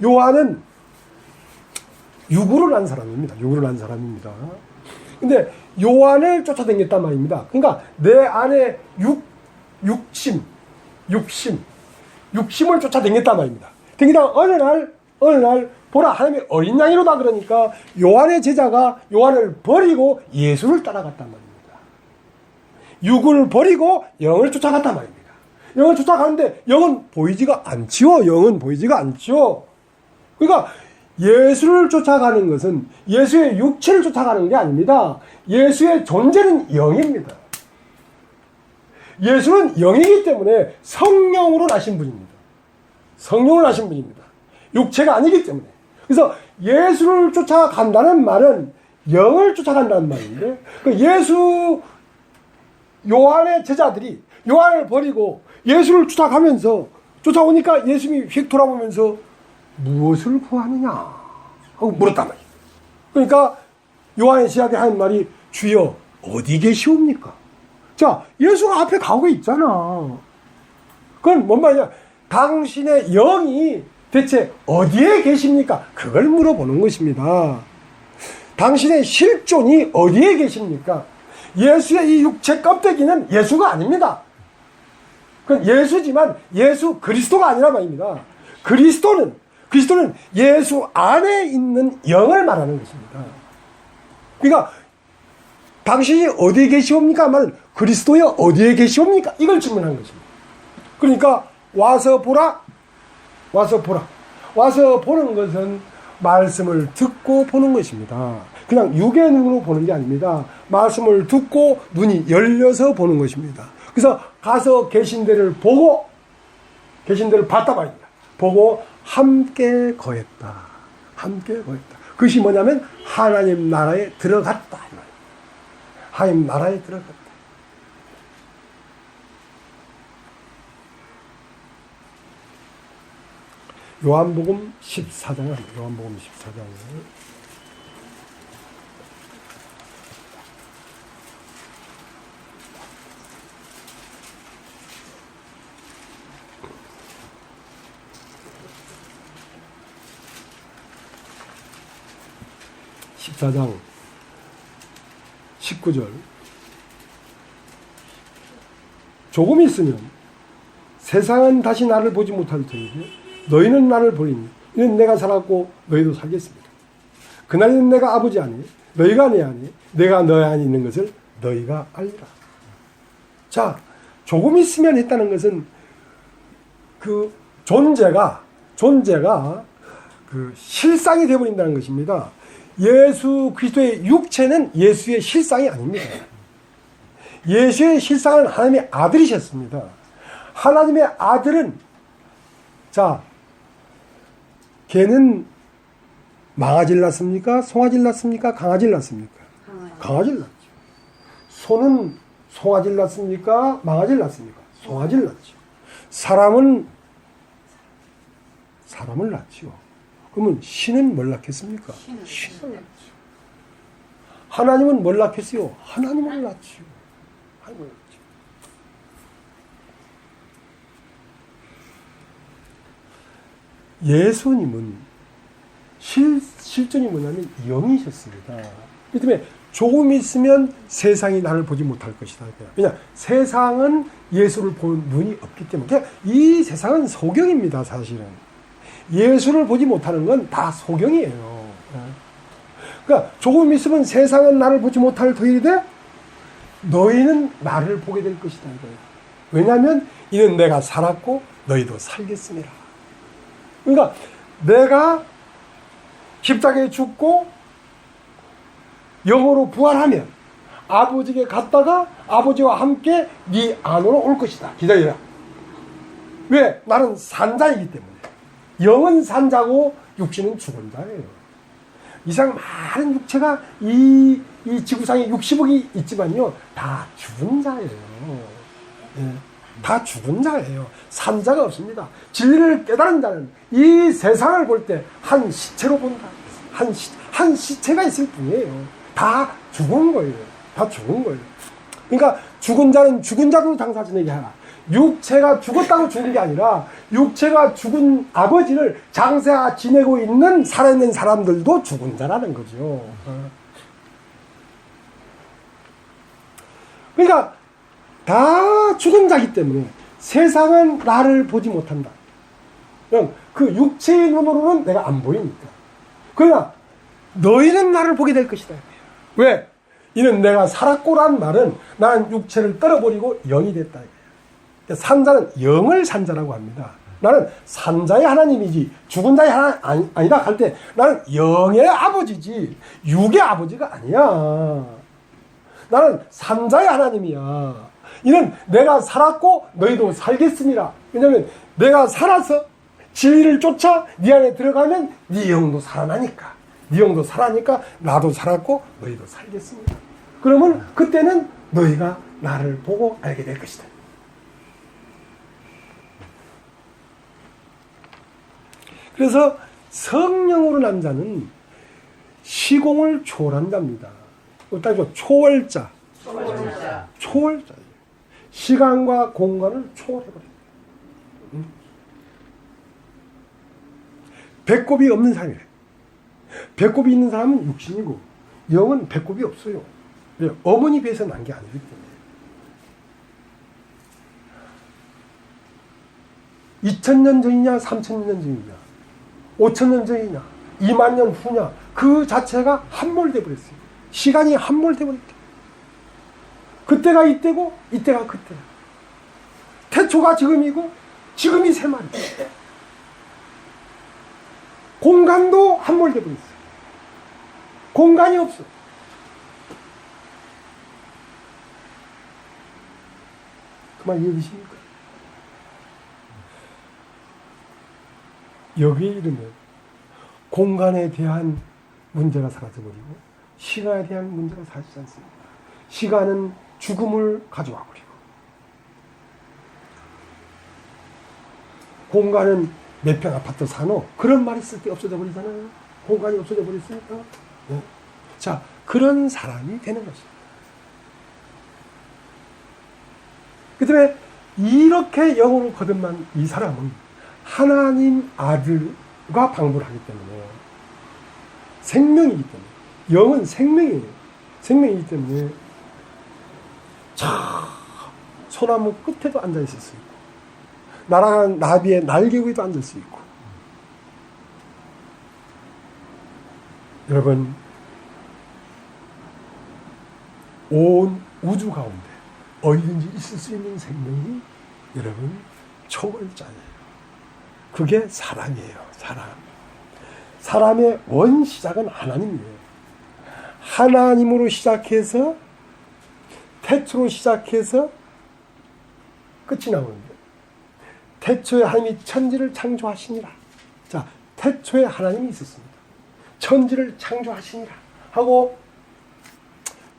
S1: 요한은 육으로 난 사람입니다. 육으로 난 사람입니다. 근데 요한을 쫓아다녔단 말입니다. 그러니까 내 안에 육심을 쫓아다녔단 말입니다. 다니다가 어느 날 보라 하나님의 어린 양이로다 그러니까 요한의 제자가 요한을 버리고 예수를 따라갔단 말입니다. 육을 버리고 영을 쫓아갔단 말입니다. 영을 쫓아가는데 영은 보이지가 않지요. 영은 보이지가 않지요. 그러니까 예수를 쫓아가는 것은 예수의 육체를 쫓아가는 게 아닙니다. 예수의 존재는 영입니다. 예수는 영이기 때문에 성령으로 나신 분입니다. 성령을 나신 분입니다. 육체가 아니기 때문에. 그래서 예수를 쫓아간다는 말은 영을 쫓아간다는 말인데, 요한의 제자들이 요한을 버리고 예수를 쫓아오니까 예수님이 휙 돌아보면서 무엇을 구하느냐 하고 물었단 말이에요. 그러니까 요한의 제자들이 하는 말이 주여 어디 계시옵니까? 자, 예수가 앞에 가고 있잖아. 그건 뭔 말이냐? 당신의 영이 대체 어디에 계십니까? 그걸 물어보는 것입니다. 당신의 실존이 어디에 계십니까? 예수의 이 육체 껍데기는 예수가 아닙니다. 그건 예수지만 예수 그리스도가 아니란 말입니다. 그리스도는 예수 안에 있는 영을 말하는 것입니다. 그러니까 당신이 어디에 계시옵니까? 말은 그리스도에 어디에 계시옵니까? 이걸 질문한 것입니다. 그러니까 와서 보라. 와서 보는 것은 말씀을 듣고 보는 것입니다. 그냥 육의 눈으로 보는 게 아닙니다. 말씀을 듣고 눈이 열려서 보는 것입니다. 그래서 가서 계신 데를 봤다 말입니다. 보고 함께 거했다. 그것이 뭐냐면 하나님 나라에 들어갔다. 하나님 나라에 들어갔다. 요한복음 14장을 요한복음 14장을 14장 19절 조금 있으면 세상은 다시 나를 보지 못할 터이되 너희는 나를 보리니 이는 내가 살았고 너희도 살겠습니다. 그날에는 내가 아버지 안에 너희가 내 안에 내가 너희 안에 있는 것을 너희가 알리라. 자, 조금 있으면 했다는 것은 그 존재가 그 실상이 되어버린다는 것입니다. 예수 그리스도의 육체는 예수의 실상이 아닙니다. 예수의 실상은 하나님의 아들이셨습니다. 하나님의 아들은, 자, 걔는 망아지를 낳습니까? 송아지를 낳습니까? 강아지를 낳습니까? 강아지를 낳죠. 소는 송아지를 낳습니까? 망아지를 낳습니까? 송아지를 낳죠. 사람은 사람을 낳죠. 그러면 신은 뭘 낳겠습니까? 신을 낳죠. 하나님은 뭘 낳겠어요? 하나님을 낳죠. 하나님을 낳죠. 예수님은 실존이 뭐냐면 영이셨습니다. 그 때문에 조금 있으면 세상이 나를 보지 못할 것이다. 왜냐? 세상은 예수를 볼 눈이 없기 때문에. 그러니까 이 세상은 소경입니다, 사실은. 예수를 보지 못하는 건 다 소경이에요. 그러니까 조금 있으면 세상은 나를 보지 못할 터이되 너희는 나를 보게 될 것이다. 왜냐하면 이는 내가 살았고 너희도 살겠음이라. 그러니까 내가 십자가에 죽고 영으로 부활하면 아버지께 갔다가 아버지와 함께 네 안으로 올 것이다. 기다리라. 왜? 나는 산자이기 때문에. 영은 산자고 육신은 죽은 자예요. 이상 많은 육체가 이 지구상에 60억이 있지만요, 다 죽은 자예요. 예, 다 죽은 자예요. 산자가 없습니다. 진리를 깨달은 자는 이 세상을 볼 때 한 시체로 본다. 한 시체가 있을 뿐이에요. 다 죽은 거예요. 다 죽은 거예요. 그러니까 죽은 자는 죽은 자로 장사 지내게 하라. 육체가 죽었다고 죽은 게 아니라 육체가 죽은 아버지를 장사 지내고 있는 살아있는 사람들도 죽은 자라는 거죠. 그러니까 다 죽은 자이기 때문에 세상은 나를 보지 못한다. 그 육체의 눈으로는 내가 안 보이니까. 그러나 너희는 나를 보게 될 것이다. 왜? 이는 내가 살았고란 말은 나는 육체를 떨어버리고 영이 됐다. 산자는 영을 산자라고 합니다. 나는 산자의 하나님이지 죽은 자의 하나님 아니다 할 때 나는 영의 아버지지 육의 아버지가 아니야. 나는 산자의 하나님이야. 이는 내가 살았고 너희도 살겠습니다. 왜냐하면 내가 살아서 진리를 쫓아 네 안에 들어가면 네 영도 살아나니까. 네 영도 살아니까 나도 살았고 너희도 살겠습니다. 그러면 그때는 너희가 나를 보고 알게 될 것이다. 그래서 성령으로 난 자는 시공을 초월한 자입니다. 따지고 초월자. 초월자. 시간과 공간을 초월해버립니다. 배꼽이 없는 사람이래. 배꼽이 있는 사람은 육신이고 영은 배꼽이 없어요. 왜? 어머니 배에서 난 게 아니기 때문에. 2000년 전이냐 3000년 전이냐 5000년 전이냐 2만년 후냐 그 자체가 함몰돼 버렸어요. 시간이 함몰돼 버렸다. 그때가 이때고 이때가 그때야. 태초가 지금이고 지금이 새말이야. 공간도 함몰돼 버렸어요. 공간이 없어. 그 말 이해되십니까? 여기에 이르면 공간에 대한 문제가 사라져버리고 시간에 대한 문제가 사라지지 않습니다. 시간은 죽음을 가져와 버리고 공간은 몇 평 아파트 사노? 그런 말이 쓸 때 없어져 버리잖아요. 공간이 없어져 버렸으니까. 네. 자, 그런 사람이 되는 것입니다. 그 때문에 이렇게 영혼을 거듭난 이 사람은 하나님 아들과 방불을 하기 때문에 생명이기 때문에 영은 생명이에요. 생명이기 때문에 소나무 끝에도 앉아있을 수 있고 날아가는 나비의 날개 위에도 앉을 수 있고 여러분 온 우주 가운데 어디든지 있을 수 있는 생명이 여러분 초월자예요. 그게 사람이에요. 사람의 원시작은 하나님이에요. 하나님으로 시작해서 태초로 시작해서 끝이 나오는데, 태초에 하나님이 천지를 창조하시니라. 자, 태초에 하나님이 있었습니다. 천지를 창조하시니라 하고,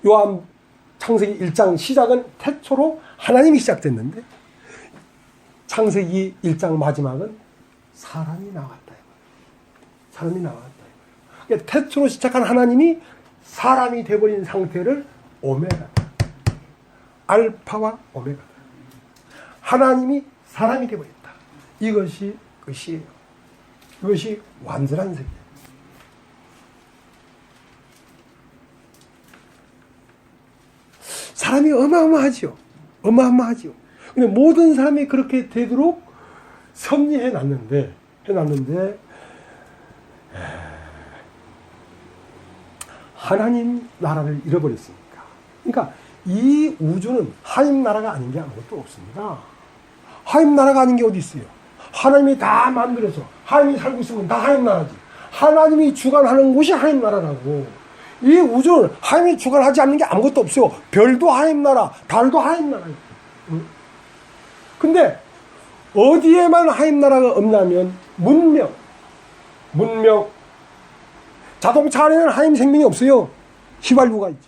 S1: 요한 창세기 1장 시작은 태초로 하나님이 시작됐는데, 창세기 1장 마지막은 사람이 나왔다. 사람이 나왔다. 그러니까 태초로 시작한 하나님이 사람이 되어버린 상태를 오메가다. 알파와 오메가다. 하나님이 사람이 되어버렸다. 이것이 끝이에요. 이것이 완전한 세계예요. 사람이 어마어마하지요. 어마어마하지요. 근데 모든 사람이 그렇게 되도록 섭리해놨는데, 하나님 나라를 잃어버렸으니까. 그러니까 이 우주는 하나님 나라가 아닌 게 아무것도 없습니다. 하나님 나라가 아닌 게 어디 있어요? 하나님이 다 만들어서 하나님이 살고 있으면 다 하나님 나라지. 하나님이 주관하는 곳이 하나님 나라라고. 이 우주는 하나님이 주관하지 않는 게 아무것도 없어요. 별도 하나님 나라, 달도 하나님 나라예요. 근데 어디에만 하나님 나라가 없냐면 문명. 자동차 안에는 하나님 생명이 없어요. 휘발유가 있지.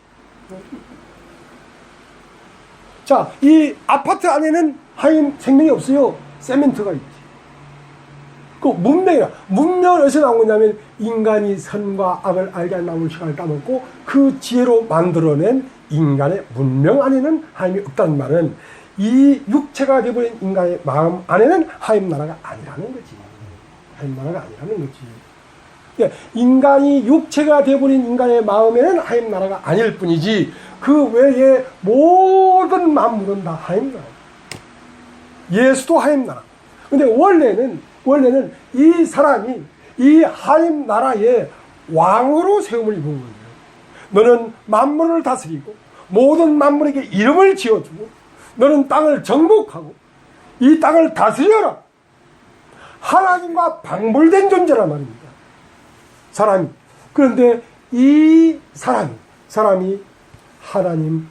S1: 자, 이 아파트 안에는 하나님 생명이 없어요. 세멘트가 있지. 그 문명은 어디서 나온 거냐면 인간이 선과 악을 알게 하는 나무를 시간을 따먹고 그 지혜로 만들어낸 인간의 문명 안에는 하나님이 없다는 말은 이 육체가 되어버린 인간의 마음 안에는 하나님 나라가 아니라는 거지. 하나님 나라가 아니라는 거지. 인간이 육체가 되어버린 인간의 마음에는 하나님 나라가 아닐 뿐이지 그 외에 모든 만물은 다 하나님 나라. 예수도 하나님 나라. 근데 원래는 이 사람이 이 하나님 나라의 왕으로 세움을 입은 거예요. 너는 만물을 다스리고 모든 만물에게 이름을 지어주고 너는 땅을 정복하고 이 땅을 다스려라. 하나님과 방불된 존재란 말입니다. 사람이. 그런데 이 사람이 하나님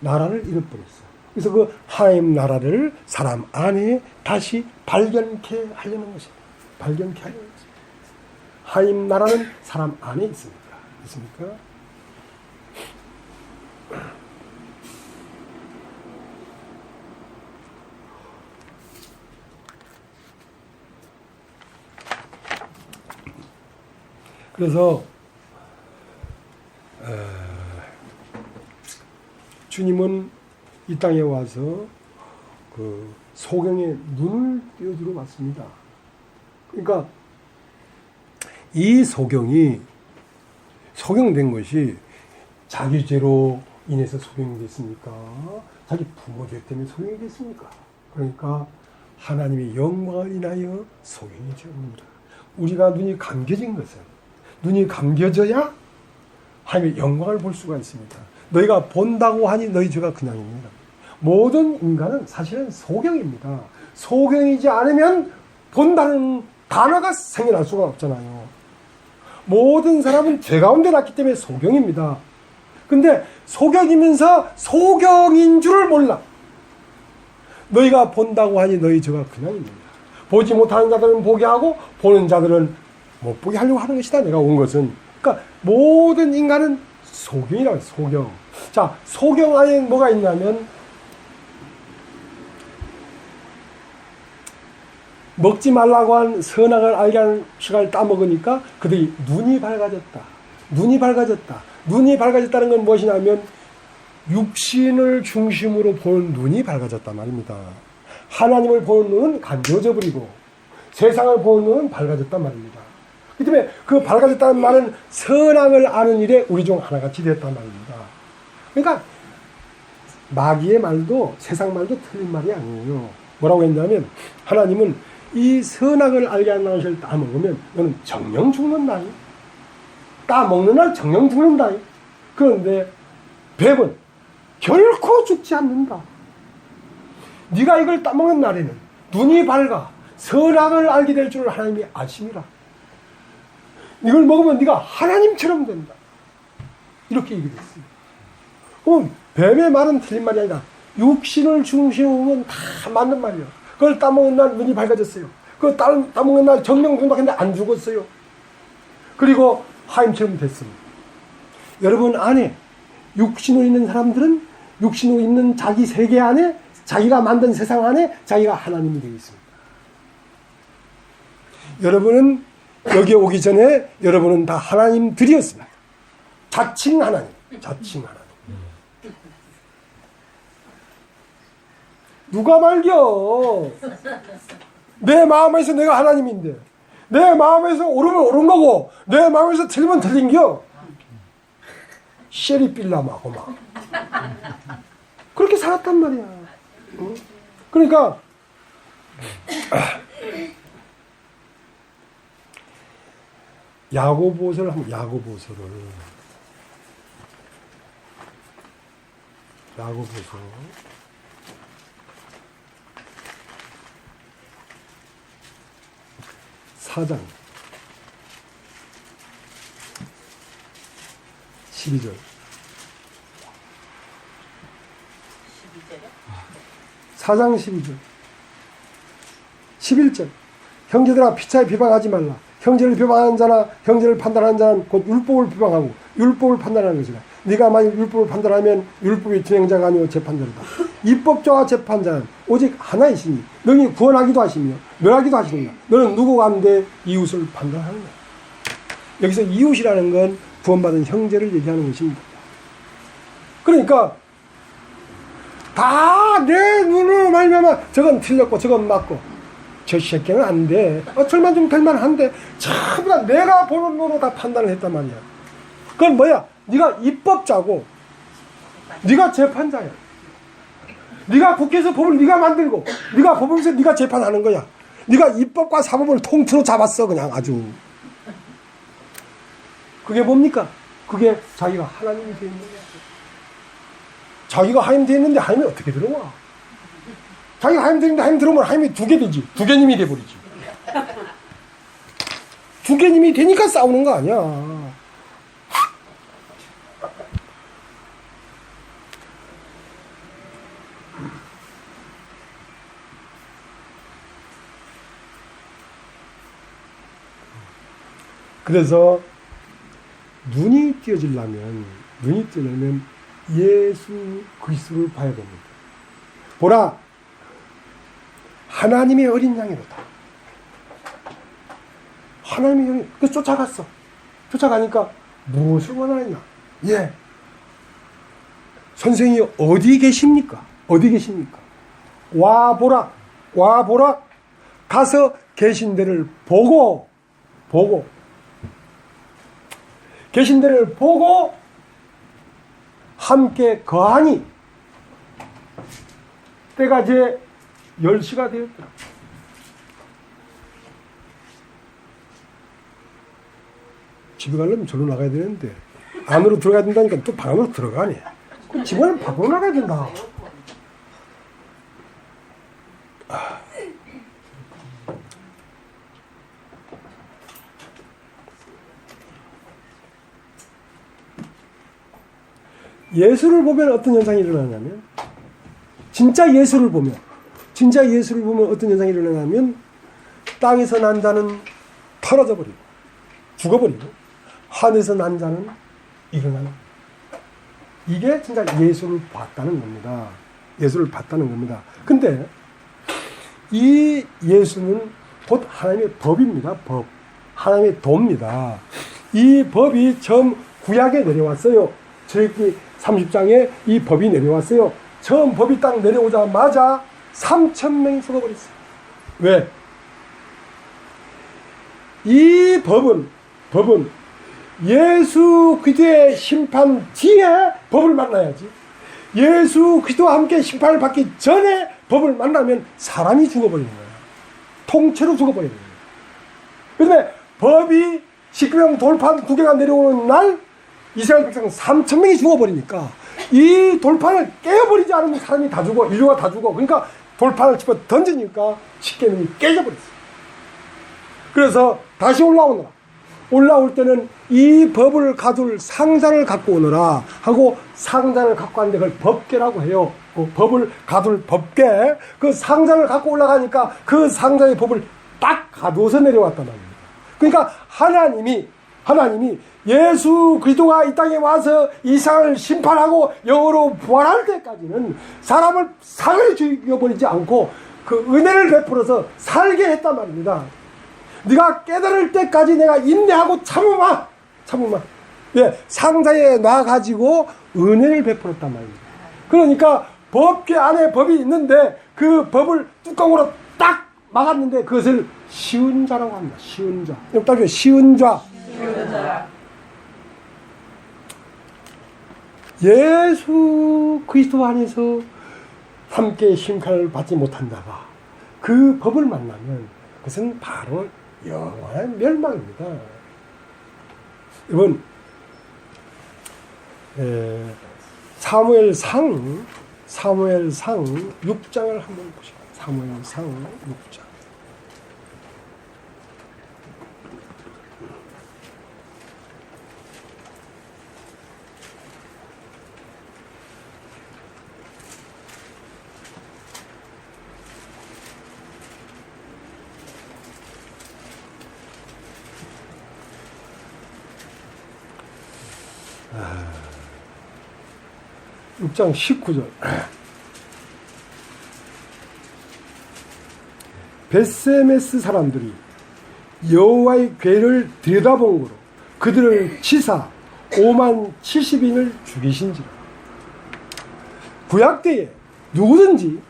S1: 나라를 잃어버렸어. 그래서 그 하나님 나라를 사람 안에 다시 발견케 하려는 것입니다. 발견케 하려는 것입니다. 하나님 나라는 사람 안에 있습니까? 그래서 주님은 이 땅에 와서 그 소경의 눈을 띄워주러 왔습니다. 그러니까 이 소경된 것이 자기 죄로 인해서 소경이 됐습니까? 자기 부모 죄 때문에 소경이 됐습니까? 그러니까 하나님의 영광을 인하여 소경이 되었습니다. 우리가 눈이 감겨진 것은 눈이 감겨져야 하나님의 영광을 볼 수가 있습니다. 너희가 본다고 하니 너희 죄가 그냥입니다. 모든 인간은 사실은 소경입니다. 소경이지 않으면 본다는 단어가 생겨날 수가 없잖아요. 모든 사람은 죄 가운데 났기 때문에 소경입니다. 근데 소경이면서 소경인 줄을 몰라. 너희가 본다고 하니 너희 죄가 그냥입니다. 보지 못하는 자들은 보게 하고 보는 자들은 못 보게 하려고 하는 것이다. 내가 온 것은. 그러니까 모든 인간은 소경이라고 해요. 소경. 자, 소경 안에 뭐가 있냐면 먹지 말라고 한 선악을 알게 하는 시간을 따먹으니까 그들이 눈이 밝아졌다. 눈이 밝아졌다는 건 무엇이냐면 육신을 중심으로 보는 눈이 밝아졌단 말입니다. 하나님을 보는 눈은 감겨져 버리고 세상을 보는 눈은 밝아졌단 말입니다. 그 때문에 그 밝아졌다는 말은 선악을 아는 일에 우리 중 하나같이 되었단 말입니다. 그러니까 마귀의 말도 세상 말도 틀린 말이 아니에요. 뭐라고 했냐면 하나님은 이 선악을 알게 하는 것을 따먹으면 너는 정령 죽는다. 따먹는 날 정령 죽는다. 그런데 뱀은 결코 죽지 않는다. 네가 이걸 따먹는 날에는 눈이 밝아 선악을 알게 될 줄 하나님이 아심이라. 이걸 먹으면 네가 하나님처럼 된다. 이렇게 얘기했어요. 뱀의 말은 틀린 말이 아니다. 육신을 중심으로 보면 다 맞는 말이에요. 그걸 따먹은 날 눈이 밝아졌어요. 그걸 따먹은 날 정명정박했는데 안 죽었어요. 그리고 하임처럼 됐습니다. 여러분 안에 육신으로 있는 사람들은 육신으로 있는 자기 세계 안에, 자기가 만든 세상 안에 자기가 하나님이 되어 있습니다. 여러분은 여기 오기 전에 여러분은 다 하나님들이었습니다. 자칭 하나님, 자칭 하나님. 누가 말겨? 내 마음에서 내가 하나님인데, 내 마음에서 옳으면 옳은 거고, 내 마음에서 틀리면 틀린겨. 쉐리필라마고 막 그렇게 살았단 말이야. 그러니까 야고보서를 한번 야고보서 4장 12절. 4장 12절. 11절. 형제들아 피차에 비방하지 말라. 형제를 비방하는 자나 형제를 판단하는 자는 곧 율법을 비방하고 율법을 판단하는 것이라. 네가 만약 율법을 판단하면 율법의 진행자가 아니오 재판자로다. 입법자와 재판자는 오직 하나이시니 너희 구원하기도 하시며 멸하기도 하시느냐. 너는 누구 가운데 이웃을 판단하느냐. 여기서 이웃이라는 건 구원받은 형제를 얘기하는 것입니다. 그러니까 다 내 눈으로 말미암아 저건 틀렸고 저건 맞고 저 새끼는 안 돼. 절만 좀 될만 한데 전부 다 내가 보는 눈으로 다 판단을 했단 말이야. 그건 뭐야? 네가 입법자고 네가 재판자야. 네가 국회에서 법을 네가 만들고 네가 법원에서 네가 재판하는 거야. 네가 입법과 사법을 통째로 잡았어. 그냥 아주. 그게 뭡니까? 그게 자기가 하나님이 되어 있는 거야. 자기가 하나님 되어 있는데 하나님이 어떻게 들어와? 자기가 하나님 되어 있는데 하나님 들어오면 하나님이 두 개 되지. 두 개님이 돼버리지. 두 개님이 되니까 싸우는 거 아니야. 그래서 눈이 띄어지려면 예수 그리스도를 봐야 됩니다. 보라, 하나님의 어린 양이로다. 하나님의 어린, 그래서 쫓아갔어. 쫓아가니까 무엇을 원하느냐? 예. 선생이 어디 계십니까? 어디 계십니까? 와 보라. 가서 계신 데를 보고. 계신 데를 보고 함께 거하니 때가 이제 10시가 되었더라. 집에 가려면 저로 나가야 되는데 안으로 들어가야 된다니까 또 방 안으로 들어가네. 그럼 집안은 밖으로 나가야 된다. 예수를 보면 어떤 현상이 일어나냐면 진짜 예수를 보면 어떤 현상이 일어나냐면 땅에서 난 자는 털어져 버리고 죽어버리고 하늘에서 난 자는 일어나는, 이게 진짜 예수를 봤다는 겁니다. 예수를 봤다는 겁니다. 근데 이 예수는 곧 하나님의 법입니다. 법. 하나님의 도입니다. 이 법이 처음 구약에 내려왔어요. 출애굽기 30장에 이 법이 내려왔어요. 처음 법이 딱 내려오자마자 3,000명이 죽어버렸어요. 왜? 이 법은 예수 그리스도의 심판 뒤에 법을 만나야지. 예수 그리스도와 함께 심판을 받기 전에 법을 만나면 사람이 죽어버리는 거야. 통째로 죽어버리는 거야. 그런데 법이 십계명 돌판 9개가 내려오는 날 이스라엘 백성 3,000명이 죽어버리니까 이 돌판을 깨어버리지 않으면 사람이 다 죽어. 인류가 다 죽어. 그러니까 돌판을 집어 던지니까 십계명이 깨져버렸어. 그래서 다시 올라오느라 올라올 때는 이 법을 가둘 상자를 갖고 오너라 하고 상자를 갖고 왔는데 그걸 법궤라고 해요. 그 법을 가둘 법궤, 그 상자를 갖고 올라가니까 그 상자의 법을 딱 가두어서 내려왔단 말입니다. 그러니까 하나님이 예수 그리스도가 이 땅에 와서 이 세상을 심판하고 영으로 부활할 때까지는 사람을 상을 죽여버리지 않고 그 은혜를 베풀어서 살게 했단 말입니다. 네가 깨달을 때까지 내가 인내하고 참으마. 예, 상자에 놔가지고 은혜를 베풀었단 말입니다. 그러니까 법궤 안에 법이 있는데 그 법을 뚜껑으로 딱 막았는데 그것을 쉬운 자라고 합니다. 쉬운 자. 여기 쉬운 자. 예수 그리스도 안에서 함께 심판을 받지 못한 자가 그 법을 만나면 그것은 바로 영원한 멸망입니다. 이번 사무엘상 6장을 한번 보시죠. 사무엘상 6장. 아, 6장 19절. 벳세메스 사람들이 여호와의 궤를 들여다본 거로 그들을 치사 5만 70인을 죽이신지라. 구약 때에 누구든지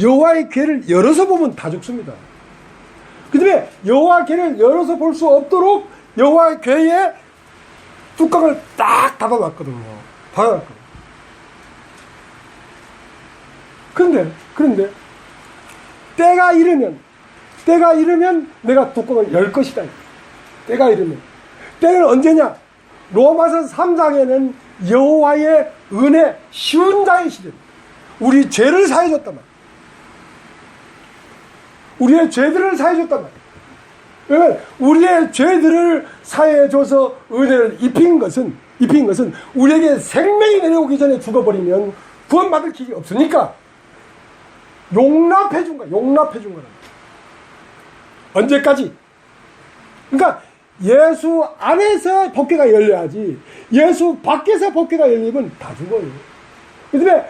S1: 여호와의 궤를 열어서 보면 다 죽습니다. 그 다음에 여호와 궤를 열어서 볼 수 없도록 여호와의 궤에 뚜껑을 딱 닫아놨거든요. 그런데 때가 이르면 내가 뚜껑을 열 것이다. 때가 이르면. 때는 언제냐? 로마서 3장에는 여호와의 은혜 쉬운 자의 시대. 우리 죄를 사해줬단 말이야. 우리의 죄들을 사해줬단 말이야. 왜냐면 우리의 죄들을 사해줘서 은혜를 입힌 것은 우리에게 생명이 내려오기 전에 죽어버리면 구원받을 길이 없으니까 용납해준 거야. 언제까지? 그러니까 예수 안에서 법궤가 열려야지 예수 밖에서 법궤가 열리면 다 죽어요. 그 다음에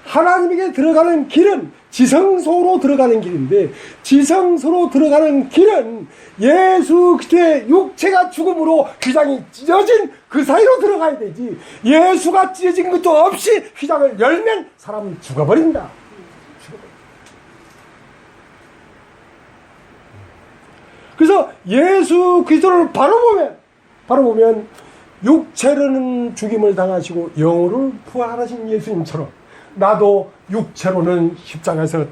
S1: 하나님에게 들어가는 길은 지성소로 들어가는 길인데 지성소로 들어가는 길은 예수 그리스도의 육체가 죽음으로 휘장이 찢어진 그 사이로 들어가야 되지 예수가 찢어진 것도 없이 휘장을 열면 사람은 죽어버린다. 그래서 예수 그리스도를 바로 보면 육체로는 죽임을 당하시고 영으로 부활하신 예수님처럼 나도 육체로는 십자가에서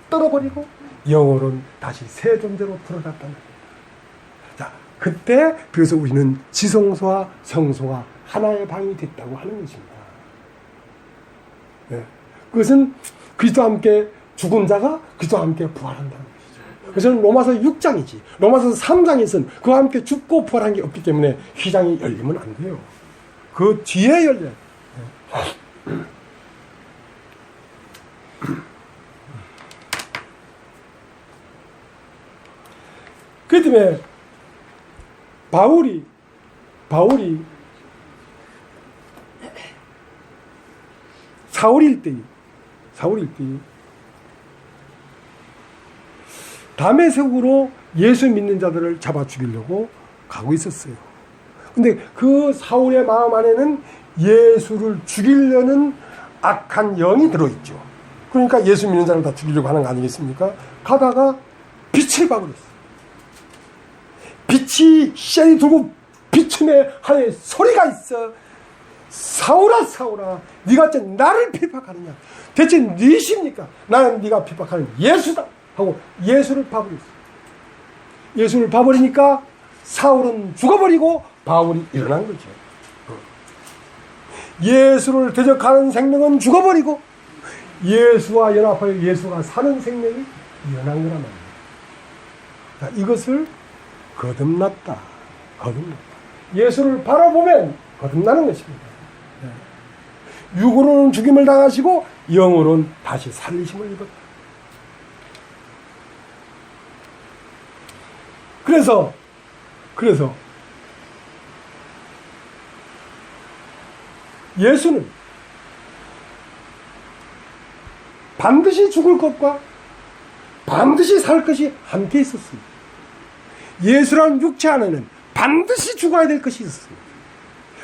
S1: 떨어버리고 영으로는 다시 새 존재로 들어갔다는 거예요. 자, 그때 그래서 우리는 지성소와 성소가 하나의 방이 됐다고 하는 것입니다. 네. 그것은 그리스도와 함께 죽은 자가 그리스도와 함께 부활한다는 것이죠. 그래서 로마서 6장이지. 로마서 3장에서는 그와 함께 죽고 부활한 게 없기 때문에 휘장이 열리면 안 돼요. 그 뒤에 열려요. 네. 그 때문에 바울이 사울일 때 다메섹으로 예수 믿는 자들을 잡아 죽이려고 가고 있었어요. 근데 그 사울의 마음 안에는 예수를 죽이려는 악한 영이 들어있죠. 그러니까 예수 믿는 자를 다 죽이려고 하는 거 아니겠습니까? 가다가 빛을 봐버렸어요. 빛이 쉐이 들고 비춤에 하나의 소리가 있어. 사울아 사울아 네가 어째 나를 핍박하느냐. 대체 네십니까? 나는 네가 핍박하는 예수다 하고 예수를 봐버렸어요. 예수를 봐버리니까 사울은 죽어버리고 바울이 일어난 거죠. 예수를 대적하는 생명은 죽어버리고 예수와 연합하여 예수가 사는 생명이 일어난 거란 말입니다. 자, 이것을 거듭났다. 거듭나. 예수를 바라보면 거듭나는 것입니다. 육으로는 죽임을 당하시고 영으로는 다시 살리심을 입었다. 그래서 예수는 반드시 죽을 것과 반드시 살 것이 함께 있었습니다. 예수라는 육체 안에는 반드시 죽어야 될 것이 있었습니다.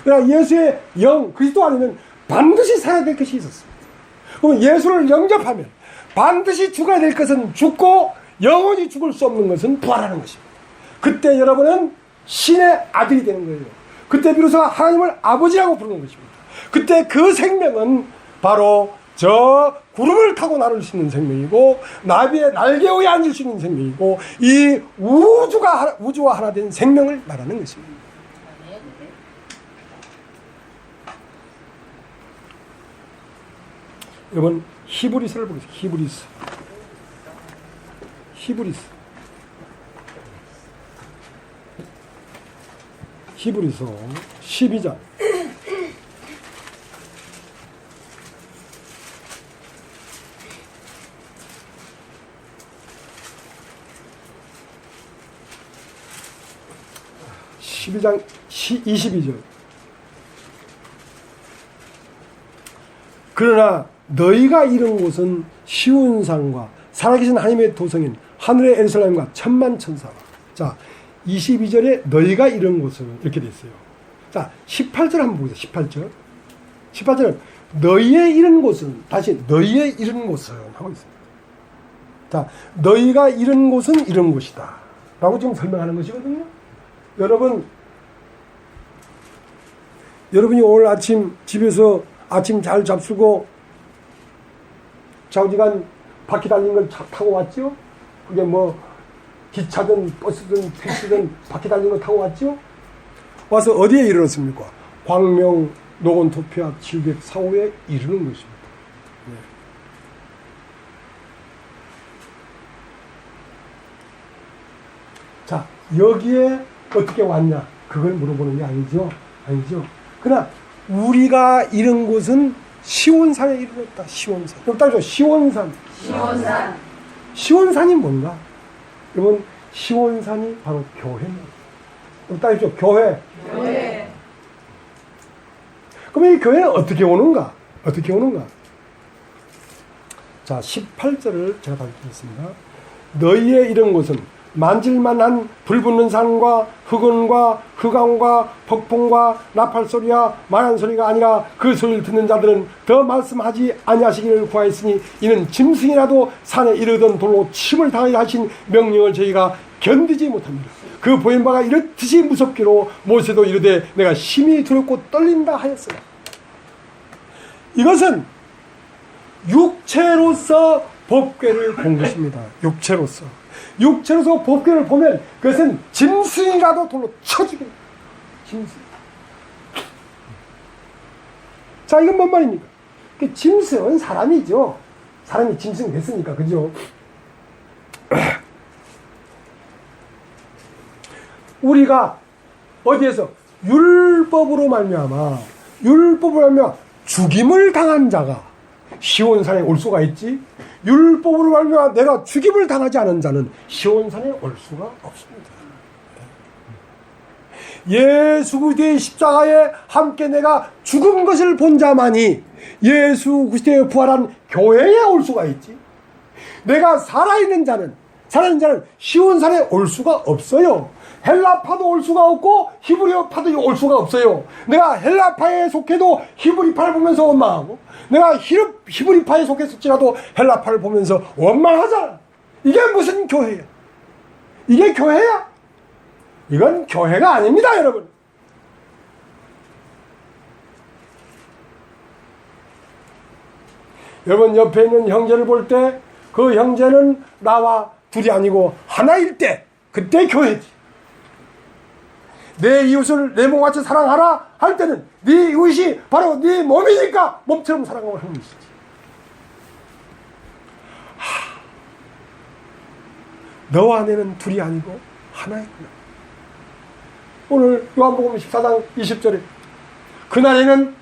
S1: 그러나 예수의 영, 그리스도 안에는 반드시 살아야 될 것이 있었습니다. 그럼 예수를 영접하면 반드시 죽어야 될 것은 죽고 영원히 죽을 수 없는 것은 부활하는 것입니다. 그때 여러분은 신의 아들이 되는 거예요. 그때 비로소 하나님을 아버지라고 부르는 것입니다. 그때 그 생명은 바로 저 구름을 타고 나를 수 있는 생명이고 나비의 날개 위에 앉을 수 있는 생명이고 이 우주와 하나 된 생명을 말하는 것입니다. 여러분 히브리서를 보겠습니다. 히브리서 12장 22절. 그러나 너희가 이룬 곳은 시온산과 살아계신 하나님의 도성인 하늘의 예루살렘과 천만 천사와. 자, 22절에 너희가 이룬 곳은 이렇게 돼 있어요. 자, 18절 한번 보겠습니다. 18절은 너희의 이룬 곳은, 다시 너희의 이룬 곳은 하고 있습니다. 자, 너희가 이룬 곳은 이런 곳이다 라고 지금 설명하는 것이거든요. 여러분이 오늘 아침 집에서 아침 잘 잡수고 좌우지간 바퀴 달린 걸 타고 왔죠? 그게 뭐 기차든 버스든 택시든 바퀴 달린 걸 타고 왔죠? 와서 어디에 이르렀습니까? 광명 노건토피아 704호에 이르는 것입니다. 네. 자, 여기에 어떻게 왔냐? 그걸 물어보는 게 아니죠. 그러나 우리가 이른 곳은 시온산에 이르렀다. 시온산. 여기 따르죠. 시온산. 시온산이 뭔가? 여러분, 시온산이 바로 교회입니다. 여기 따르죠. 교회. 그럼 이 교회는 어떻게 오는가? 자, 18절을 제가 읽겠습니다. 너희의 이른 곳은 만질만한 불붙는 산과 흑원과 흑암과 폭풍과 나팔소리와 말한소리가 아니라 그 소리를 듣는 자들은 더 말씀하지 아니하시기를 구하였으니 이는 짐승이라도 산에 이르던 돌로 침을 당하게 하신 명령을 저희가 견디지 못합니다. 그 보인 바가 이렇듯이 무섭기로 모세도 이르되 내가 심히 두렵고 떨린다 하였어요. 이것은 육체로서 법궤를 본 것입니다. 육체로서 법궤를 보면 그것은 짐승이라도 돌로 쳐주게. 짐승. 자, 이건 뭔 말입니까? 짐승은 사람이죠. 사람이 짐승 됐으니까, 그죠? 우리가 어디에서 율법으로 말미암아 죽임을 당한 자가 시온산에 올 수가 있지, 율법으로 말미암아 내가 죽임을 당하지 않은 자는 시온산에 올 수가 없습니다. 예수 그리스도의 십자가에 함께 내가 죽은 것을 본 자만이 예수 그리스도의 부활한 교회에 올 수가 있지, 내가 살아있는 자는 시온산에 올 수가 없어요. 헬라파도 올 수가 없고 히브리파도 올 수가 없어요. 내가 헬라파에 속해도 히브리파를 보면서 원망하고, 내가 히브리파에 속했을지라도 헬라파를 보면서 원망하잖아. 이게 무슨 교회야? 이게 교회야? 이건 교회가 아닙니다, 여러분. 여러분, 옆에 있는 형제를 볼 때 그 형제는 나와 둘이 아니고 하나일 때, 그때 교회지. 내 이웃을 내 몸같이 사랑하라 할 때는 네 이웃이 바로 네 몸이니까 몸처럼 사랑하고 하는 것이지. 너와 내는 둘이 아니고 하나이구나. 오늘 요한복음 14장 20절에 그날에는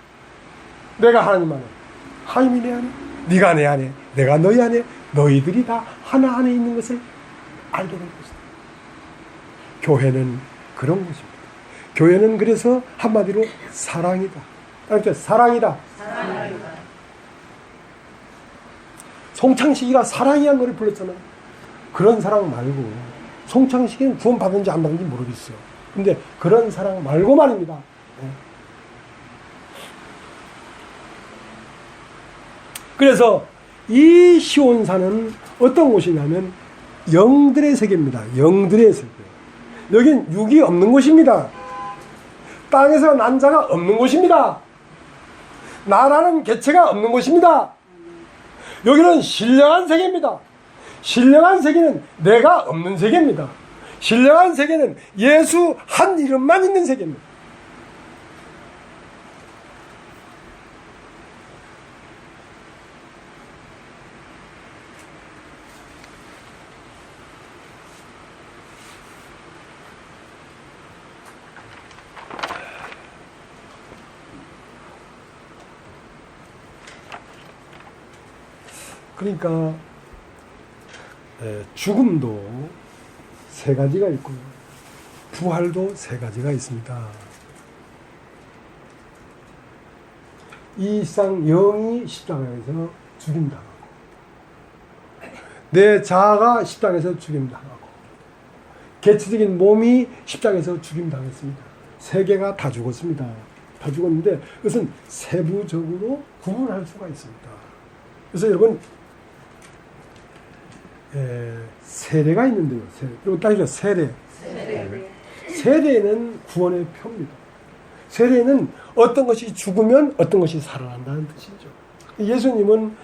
S1: 내가 하나님 안에, 하나님이 내 안에, 네가 내 안에, 내가 너희 안에, 너희들이 다 하나 안에 있는 것을 알게 될 것이다. 교회는 그런 것입니다. 교회는 그래서 한마디로 사랑이다. 그러니까 사랑이다. 송창식이가 사랑이란 노래 불렀잖아요. 그런 사랑 말고, 송창식이는 구원 받은지 안 받은지 모르겠어요. 근데 그런 사랑 말고 말입니다. 그래서 이 시온산은 어떤 곳이냐면 영들의 세계입니다. 영들의 세계. 여긴 육이 없는 곳입니다. 땅에서 난 자가 없는 곳입니다. 나라는 개체가 없는 곳입니다. 여기는 신령한 세계입니다. 신령한 세계는 내가 없는 세계입니다. 신령한 세계는 예수 한 이름만 있는 세계입니다. 그러니까 죽음도 세 가지가 있고요. 부활도 세 가지가 있습니다. 이 상 영이 십자가에서 죽임당하고, 내 자아가 십자가에서 죽임당하고, 개체적인 몸이 십자가에서 죽임당했습니다. 세 개가 다 죽었습니다. 다 죽었는데 그것은 세부적으로 구분할 수가 있습니다. 그래서 여러분 세례가 있는데요. 그리고 따지죠. 세례. 세례는 구원의 표입니다. 세례는 어떤 것이 죽으면 어떤 것이 살아난다는 뜻이죠. 예수님은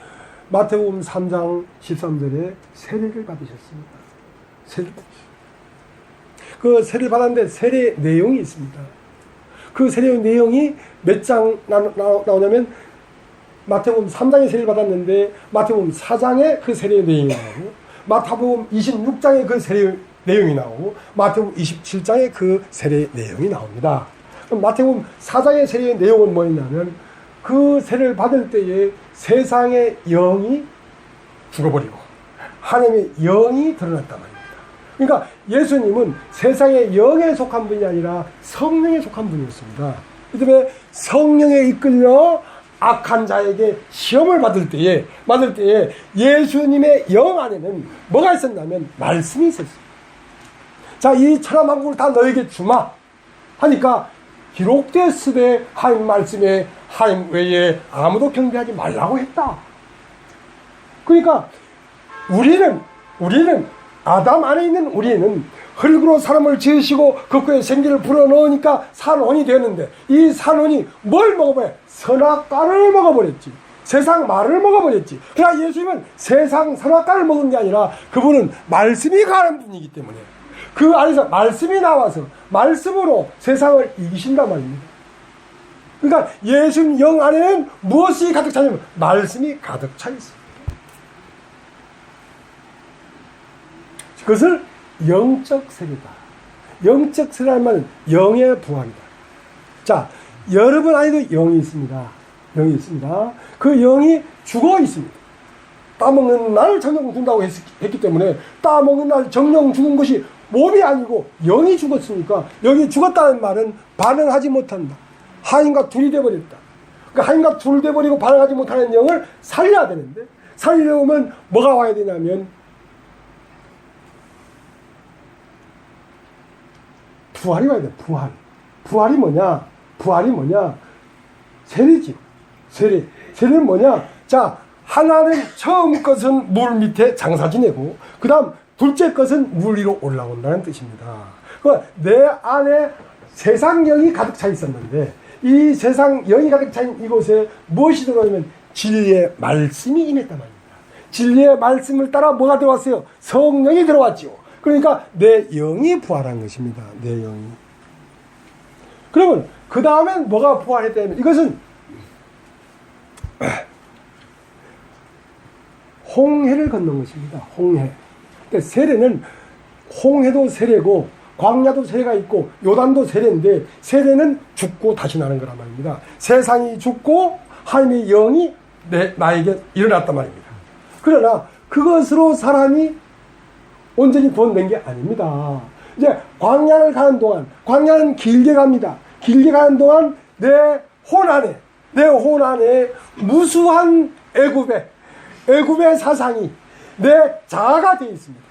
S1: 마태복음 3장 13절에 세례를 받으셨습니다. 세례를 받으셨습니다. 그 세례를 받았는데 세례 내용이 있습니다. 그 세례 내용이 몇 장 나오냐면 마태복음 3장에 세례를 받았는데 마태복음 4장에 그 세례 내용이 나오고, 마태복음 26장에 그 세례 내용이 나오고, 마태복음 27장에 그 세례 내용이 나옵니다. 그럼 마태복음 4장의 세례 내용은 뭐였냐면 그 세례를 받을 때에 세상의 영이 죽어버리고 하나님의 영이 드러났단 말입니다. 그러니까 예수님은 세상의 영에 속한 분이 아니라 성령에 속한 분이었습니다. 그 때문에 성령에 이끌려 악한 자에게 시험을 받을 때에 예수님의 영 안에는 뭐가 있었냐면 말씀이 있었어요. 자, 이 천하 만국을 다 너에게 주마 하니까 기록되었으되 하나님 말씀에 하나님 외에 아무도 경배하지 말라고 했다. 그러니까 우리는 아담 안에 있는 우리는 흙으로 사람을 지으시고 그 코에 생기를 불어넣으니까 산혼이 되었는데, 이 산혼이 뭘 먹어버려? 선악과를 먹어버렸지. 세상 말을 먹어버렸지. 그러나 예수님은 세상 선악과를 먹은 게 아니라 그분은 말씀이 가는 분이기 때문에 그 안에서 말씀이 나와서 말씀으로 세상을 이기신단 말입니다. 그러니까 예수님 영 안에는 무엇이 가득 차냐면 말씀이 가득 차 있어요. 그것을 영적 세계다. 영적 세계란 말은 영의 부활이다. 자, 여러분 안에도 영이 있습니다. 영이 있습니다. 그 영이 죽어 있습니다. 따먹는 날 정령 죽는다고 했기 때문에 따먹는 날 정령 죽은 것이 몸이 아니고 영이 죽었으니까, 여기 죽었다는 말은 반응하지 못한다. 하인과 둘이 돼버렸다. 그러니까 하인과 둘 돼버리고 반응하지 못하는 영을 살려야 되는데, 살리려면 뭐가 와야 되냐면 부활이 와야 돼. 부활이 뭐냐? 세례지. 세례는 뭐냐? 자, 하나는 처음 것은 물 밑에 장사 지내고, 그 다음 둘째 것은 물 위로 올라온다는 뜻입니다. 그러니까 내 안에 세상 영이 가득 차 있었는데, 이 세상 영이 가득 차인 이곳에 무엇이 들어오냐면 진리의 말씀이 임했단 말입니다. 진리의 말씀을 따라 뭐가 들어왔어요? 성령이 들어왔지요. 그러니까 내 영이 부활한 것입니다. 내 영이. 그러면 그 다음엔 뭐가 부활했다면, 이것은 홍해를 건넌 것입니다. 홍해. 그러니까 세례는 홍해도 세례고 광야도 세례가 있고 요단도 세례인데 세례는 죽고 다시 나는 거란 말입니다. 세상이 죽고 하나님의 영이 나에게 일어났단 말입니다. 그러나 그것으로 사람이 온전히 구원된 게 아닙니다. 이제 광야를 가는 동안, 광야는 길게 갑니다. 길게 가는 동안 내 혼 안에 무수한 애굽의 사상이 내 자아가 되어 있습니다.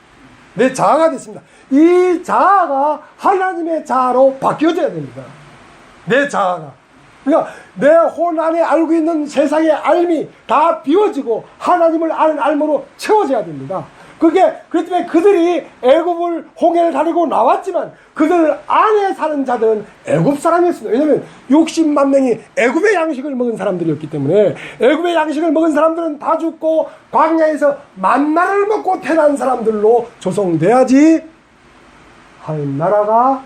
S1: 내 자아가 됐습니다. 이 자아가 하나님의 자아로 바뀌어져야 됩니다. 내 자아가. 그러니까 내 혼 안에 알고 있는 세상의 알미 다 비워지고 하나님을 아는 알므로 채워져야 됩니다. 그렇기 때문에 그들이 애굽을 홍해를 가리고 나왔지만 그들 안에 사는 자들은 애굽 사람이었습니다. 왜냐하면 60만 명이 애굽의 양식을 먹은 사람들이었기 때문에 애굽의 양식을 먹은 사람들은 다 죽고 광야에서 만나를 먹고 태어난 사람들로 조성돼야지 하나님 나라가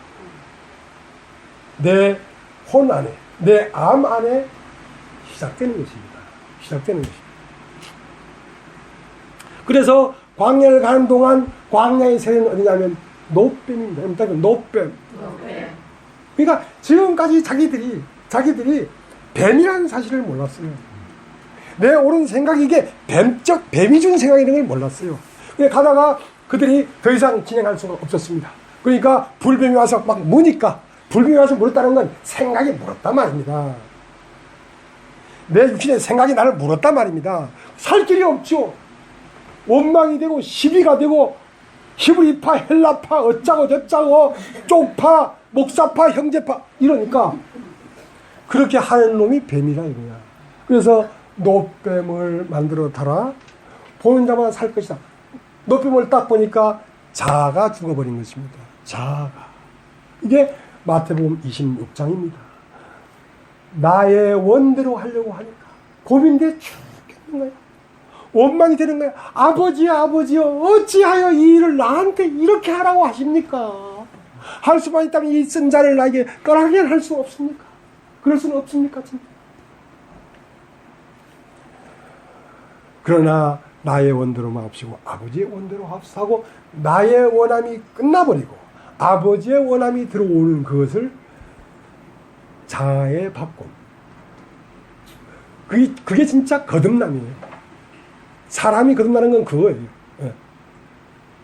S1: 내 혼 안에, 내 암 안에 시작되는 것입니다. 시작되는 것입니다. 그래서 광야를 가는 동안 광야의 세례는 어디냐면 노뱀입니다. 노뱀. 그러니까 지금까지 자기들이 뱀이라는 사실을 몰랐어요. 내 옳은 생각이 이게 뱀이 준 생각이라는 걸 몰랐어요. 가다가 그들이 더 이상 진행할 수가 없었습니다. 그러니까 불뱀이 와서 막 무니까 불뱀이 와서 물었다는 건 생각이 물었단 말입니다. 내 육신의 생각이 나를 물었단 말입니다. 살 길이 없죠. 원망이 되고 시비가 되고 히브리파 헬라파 어짜고 저짜고 쪽파 목사파 형제파 이러니까 그렇게 하는 놈이 뱀이라 이거야. 그래서 노뱀을 만들어 달아 보는 자마다 살 것이다. 노뱀을 딱 보니까 자아가 죽어버린 것입니다. 자아가. 이게 마태복음 26장입니다. 나의 원대로 하려고 하니까 고민돼 죽겠는 거야. 원망이 되는 거야. 아버지요 어찌하여 이 일을 나한테 이렇게 하라고 하십니까? 할 수만 있다면 이 쓴 자를 나에게 떠나게 할 수 없습니까? 그럴 수는 없습니까? 진짜? 그러나 나의 원대로 마옵시고 아버지의 원대로 합사하고 나의 원함이 끝나버리고 아버지의 원함이 들어오는 그것을 자아의 바꿈. 그게 진짜 거듭남이에요. 사람이 거듭나는 건 그거예요.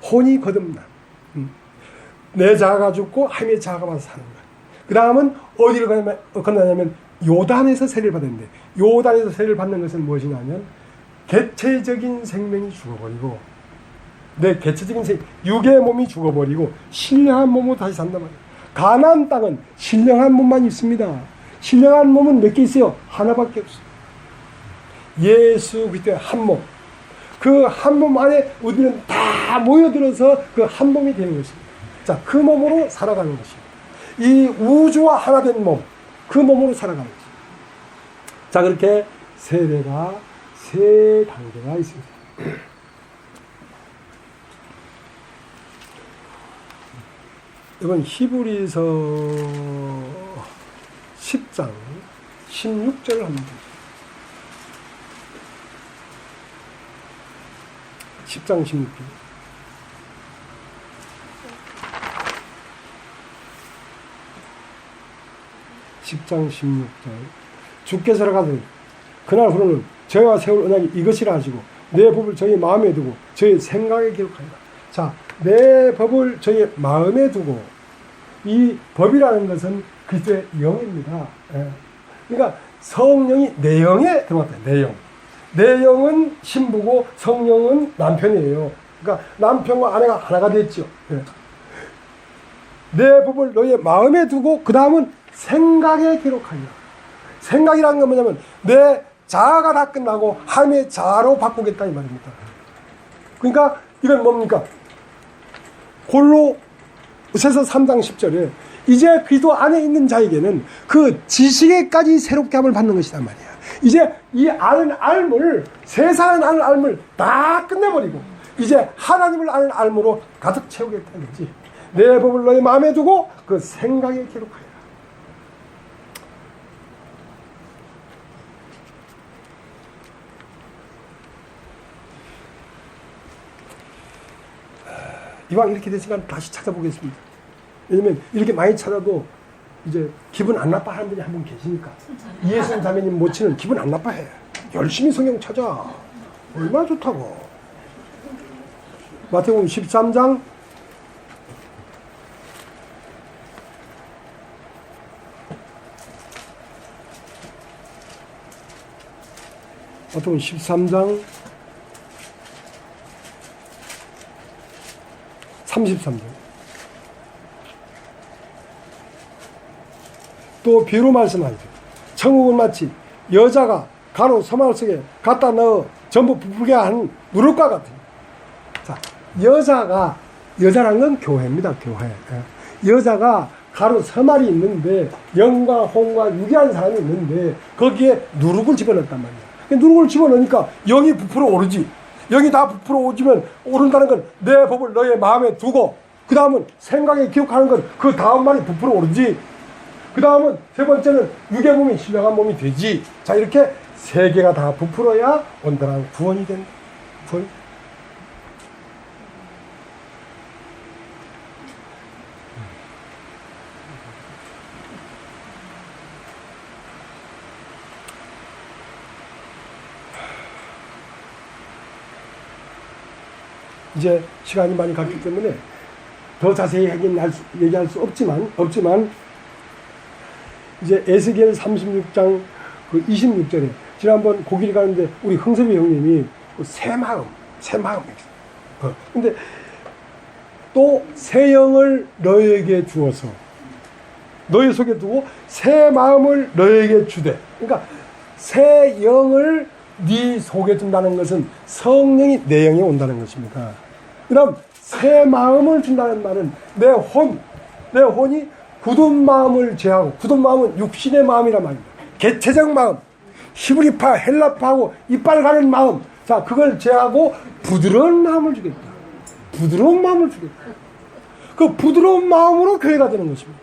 S1: 혼이 거듭남. 내 자아가 죽고 하나님의 자아가 와서 사는 거예요. 그 다음은 어디를 건너냐면 요단에서 세례를 받았는데 요단에서 세례를 받는 것은 무엇이냐면 개체적인 생명이 죽어버리고 내 개체적인 육의 몸이 죽어버리고 신령한 몸으로 다시 산단 말이에요. 가나안 땅은 신령한 몸만 있습니다. 신령한 몸은 몇 개 있어요? 하나밖에 없어요. 예수 그리스도의 한 몸. 그 한 몸 안에 우리는 다 모여들어서 그 한 몸이 되는 것입니다. 자, 그 몸으로 살아가는 것입니다. 이 우주와 하나 된 몸, 그 몸으로 살아가는 것입니다. 자, 그렇게 세례가 세 단계가 있습니다. 이건 히브리서 10장 16절을 한번 보세요. 10장 16절. 10장 16절. 주께서 가되 그날 후로는 저희와 세울 언약이 이것이라 하시고 내 법을 저희 마음에 두고 저희 생각에 기록하리라. 자, 내 법을 저희 마음에 두고 이 법이라는 것은 그리스도의 영입니다. 그러니까 성령이 내 영에 들어왔다. 내 영. 내 영은 신부고 성령은 남편이에요. 그러니까 남편과 아내가 하나가 됐죠. 내 법을 너의 마음에 두고 그 다음은 생각에 기록하리라. 생각이라는 건 뭐냐면 내 자아가 다 끝나고 하나님의 자아로 바꾸겠다 이 말입니다. 그러니까 이건 뭡니까? 골로새서 3장 10절에 이제 그리스도 안에 있는 자에게는 그 지식에까지 새롭게 함을 받는 것이란 말이야. 이제 이 아는 알물, 세상을 아는 알물 다 끝내버리고 이제 하나님을 아는 알무로 가득 채우겠다는 거지. 내 법을 너의 마음에 두고 그 생각에 기록하여라. 이왕 이렇게 됐으니까 다시 찾아보겠습니다. 왜냐면 이렇게 많이 찾아도 이제 기분 안 나빠하는 분이 한 분 계시니까. 이예순 자매님 모친은 기분 안 나빠해. 열심히 성경 찾아. 얼마나 좋다고. 마태복음 13장 33절. 또 비유로 말씀하시죠. 천국은 마치 여자가 가루 서말 속에 갖다 넣어 전부 부풀게 한 누룩과 같은. 자, 여자란 건 교회입니다. 교회. 여자가 가루 서말이 있는데 영과 혼과 유기한 사람이 있는데 거기에 누룩을 집어넣었단 말이야. 누룩을 집어넣으니까 영이 부풀어 오르지. 영이 다 부풀어 오지면 오른다는 건 내 법을 너의 마음에 두고 그 다음은 생각에 기억하는 건 그 다음 말이 부풀어 오르지. 그 다음은 세 번째는 육의 몸이 신령한 몸이 되지. 자, 이렇게 세 개가 다 부풀어야 온전한 구원이 된다. 구원. 이제 시간이 많이 갔기 때문에 더 자세히 얘기할 수 없지만 이제 에스겔 36장 그 26절에 지난번 고기를 가는데 우리 흥섭이 형님이 새 마음 근데 또 새 영을 너에게 주어서 너희 속에 두고 새 마음을 너에게 주되. 그러니까 새 영을 네 속에 둔다는 것은 성령이 내 영에 온다는 것입니다. 그럼 새 마음을 준다는 말은 내 혼이 굳은 마음을 제하고, 굳은 마음은 육신의 마음이란 말입니다. 개체적 마음, 히브리파, 헬라파하고 이빨 가는 마음, 자, 그걸 제하고 부드러운 마음을 주겠다. 부드러운 마음을 주겠다. 그 부드러운 마음으로 교회가 되는 것입니다.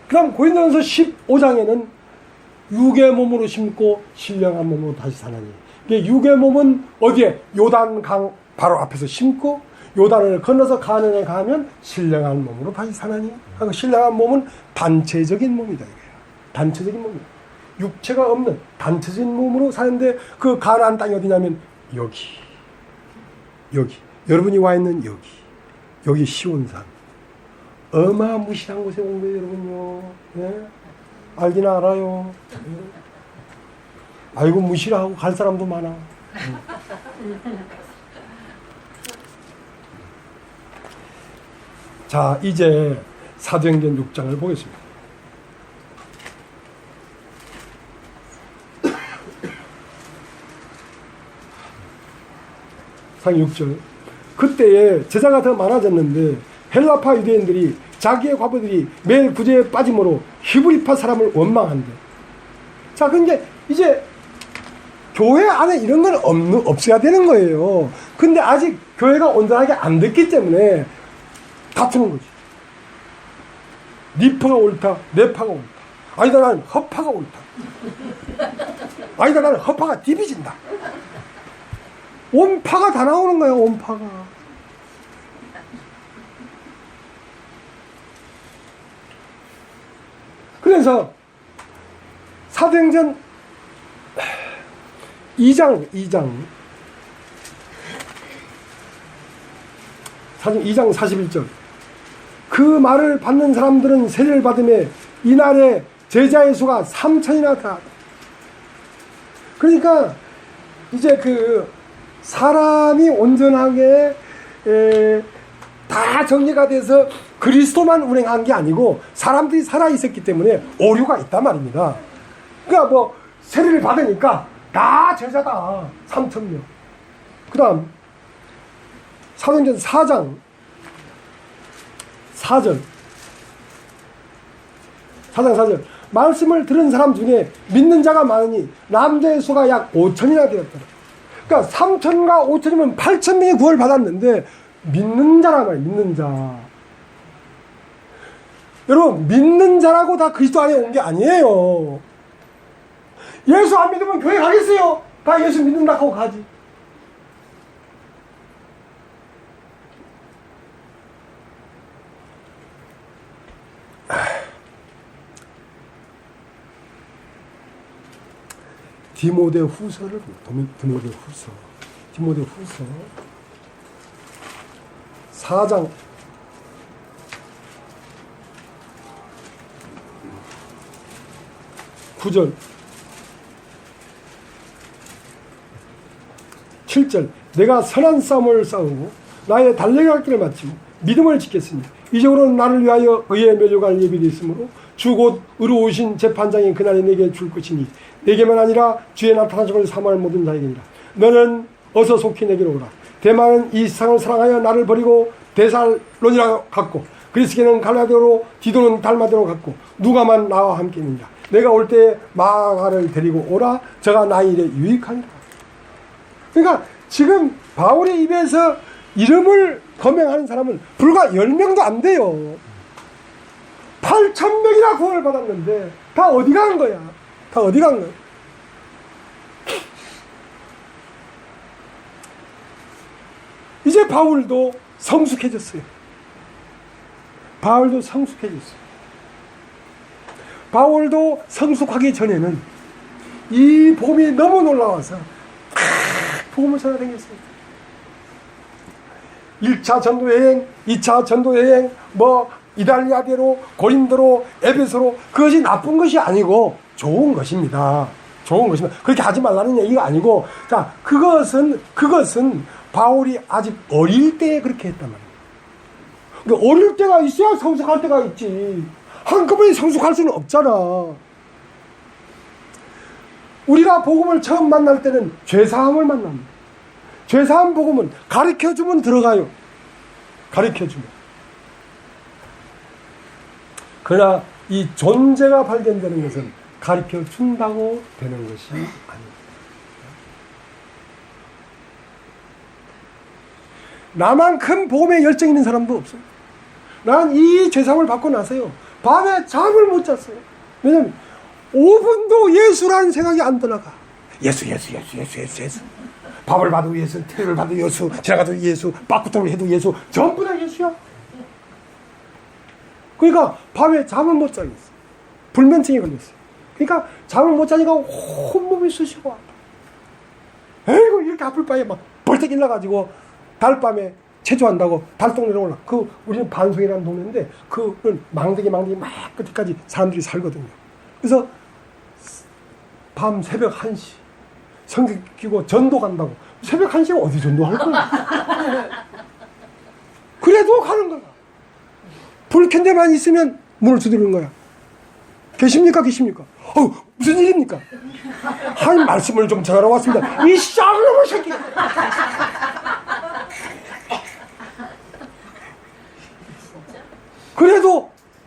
S1: 그 다음 고린도전서 15장에는 육의 몸으로 심고 신령한 몸으로 다시 사나니. 육의 몸은 어디에? 요단강 바로 앞에서 심고 요단을 건너서 가나안에 가면 신령한 몸으로 다시 사나니. 그 신령한 몸은 단체적인 몸이다. 이거예요. 단체적인 몸이다. 육체가 없는 단체적인 몸으로 사는데 그 가나안 땅이 어디냐면 여기. 여러분이 와 있는 여기 시온산. 어마무시한 곳에 온 거예요, 여러분요. 네? 알기나 알아요. 알고 무시를 하고 갈 사람도 많아. 자, 이제 사도행전 6장을 보겠습니다. 상 6절. 그때에 제자가 더 많아졌는데 헬라파 유대인들이 자기의 과부들이 매일 구제에 빠짐으로 히브리파 사람을 원망한대. 자, 그러니까 이제 교회 안에 이런 건 없어야 되는 거예요. 근데 아직 교회가 온전하게 안 됐기 때문에 다투는 거지. 네 파가 옳다, 내 파가 옳다. 아니다, 나는 허파가 옳다. 아니다, 나는 허파가 디비진다. 온파가 다 나오는 거야, 온파가. 그래서 사도행전 2장 41절. 그 말을 받는 사람들은 세례를 받으며 이날에 제자의 수가 3,000이나 다. 그러니까 이제 그 사람이 온전하게 다 정리가 돼서 그리스도만 운행한 게 아니고 사람들이 살아있었기 때문에 오류가 있단 말입니다. 그러니까 뭐 세례를 받으니까 다 제자다. 3,000명. 그 다음 사도행전 4장 4절. 말씀을 들은 사람 중에 믿는 자가 많으니 남자의 수가 약 5,000이나 되었더라. 그러니까 3,000과 5,000이면 8,000명이 구원을 받았는데 믿는 자란 말이에요. 믿는 자. 여러분, 믿는 자라고 다 그리스도 안에 온 게 아니에요. 예수 안 믿으면 교회 가겠어요? 다 예수 믿는다 하고 가지. 디모데후서를 디모데후서 4장 9절 7절 내가 선한 싸움을 싸우고 나의 달려갈 길을 마치고 믿음을 지켰으니 이적으로는 나를 위하여 의에 멸류관을 예비되어 있으므로 주 곧 의로우신 재판장이 그날에 내게 줄 것이니 내게만 아니라 주의 나타나심을 사모하는 모든 자에게니라. 너는 어서 속히 내게로 오라. 대만은 이 세상을 사랑하여 나를 버리고 데살로니라 갔고 그리스게는 갈라디아로 디도는 달마디로 갔고 누가만 나와 함께 있느니라. 내가 올 때 마가를 데리고 오라. 저가 나의 일에 유익하니라. 그러니까 지금 바울의 입에서 이름을 거명하는 사람은 불과 10명도 안 돼요. 8,000명이나 구원을 받았는데 다 어디 간 거야? 다 어디 간 거야? 이제 바울도 성숙해졌어요. 바울도 성숙하기 전에는 이 복음이 너무 놀라워서 복음을 전하다녔어요. 1차 전도여행, 2차 전도여행, 이달리아대로, 고린도로, 에베소로, 그것이 나쁜 것이 아니고 좋은 것입니다. 그렇게 하지 말라는 얘기가 아니고, 자, 그것은 바울이 아직 어릴 때에 그렇게 했단 말이에요. 그러니까 어릴 때가 있어야 성숙할 때가 있지. 한꺼번에 성숙할 수는 없잖아. 우리가 복음을 처음 만날 때는 죄사함을 만납니다. 죄사함 복음은 가르쳐주면 들어가요. 가르쳐주면. 그러나 이 존재가 발견되는 것은 가르쳐준다고 되는 것이 아닙니다. 나만큼 복음에 열정 있는 사람도 없어요. 난 이 죄사함을 받고 나서요. 밤에 잠을 못 잤어요. 왜냐면 5분도 예수라는 생각이 안 들어가. 예수. 밥을 봐도 예수, 테레비를 봐도 예수, 지나가도 예수, 빠꾸통을 해도 예수, 전부 다 예수야. 그러니까 밤에 잠을 못 자겠어. 불면증이 걸렸어요. 그러니까 잠을 못 자니까 온몸이 쑤시고 아파. 에이구 이렇게 아플 바에 막 벌떡 일어나가지고 달밤에 체조한다고 달동네로 올라. 우리는 반송이라는 동네인데 그는 망대기 막 끝까지 사람들이 살거든요. 그래서 밤 새벽 1시 성경 끼고 전도 간다고. 새벽 1시에 어디 전도할 거야? 그래도 가는 거야. 불 켠 데만 있으면 문을 두드리는 거야. 계십니까? 무슨 일입니까? 한 말씀을 좀 전하러 왔습니다. 이 쌍놈의 새끼!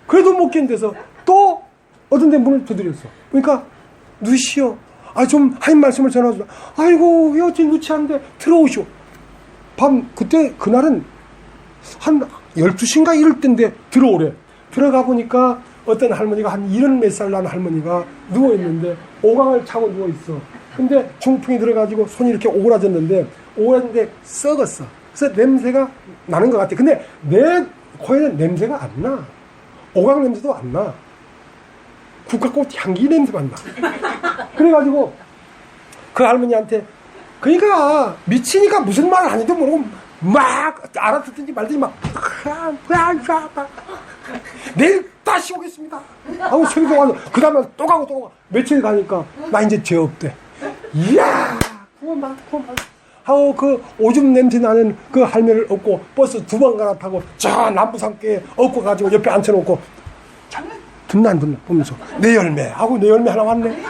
S1: 그래도 못 견뎌서 또 어떤 데 문을 두드렸어. 그러니까 누시오. 좀 한 말씀을 전하자. 아이고 어찌 누치한데 들어오시오. 그날은 한 12시인가 이럴 때인데 들어오래. 들어가 보니까 어떤 할머니가 한 70몇 살 난 할머니가 누워있는데 오강을 차고 누워있어. 근데 중풍이 들어가지고 손이 이렇게 오그라졌는데 썩었어. 그래서 냄새가 나는 것 같아. 근데 내 코에는 냄새가 안 나. 오강 냄새도 안 나. 국화꽃 향기 냄새만 나. 그래가지고 그 할머니한테 그러니까 미치니까 무슨 말을 하는지도 모르고 막 알아듣든지 말든지 막 내일 다시 오겠습니다 하고 새벽에 와서 그 다음에 또 가고 며칠 가니까 나 이제 죄 없대. 이야 그만 하고 그 오줌 냄새 나는 그 할매를 업고 버스 2번 갈아타고 저 남부산교에 업고 가지고 옆에 앉혀놓고 듣나 보면서 내 열매 하나 왔네.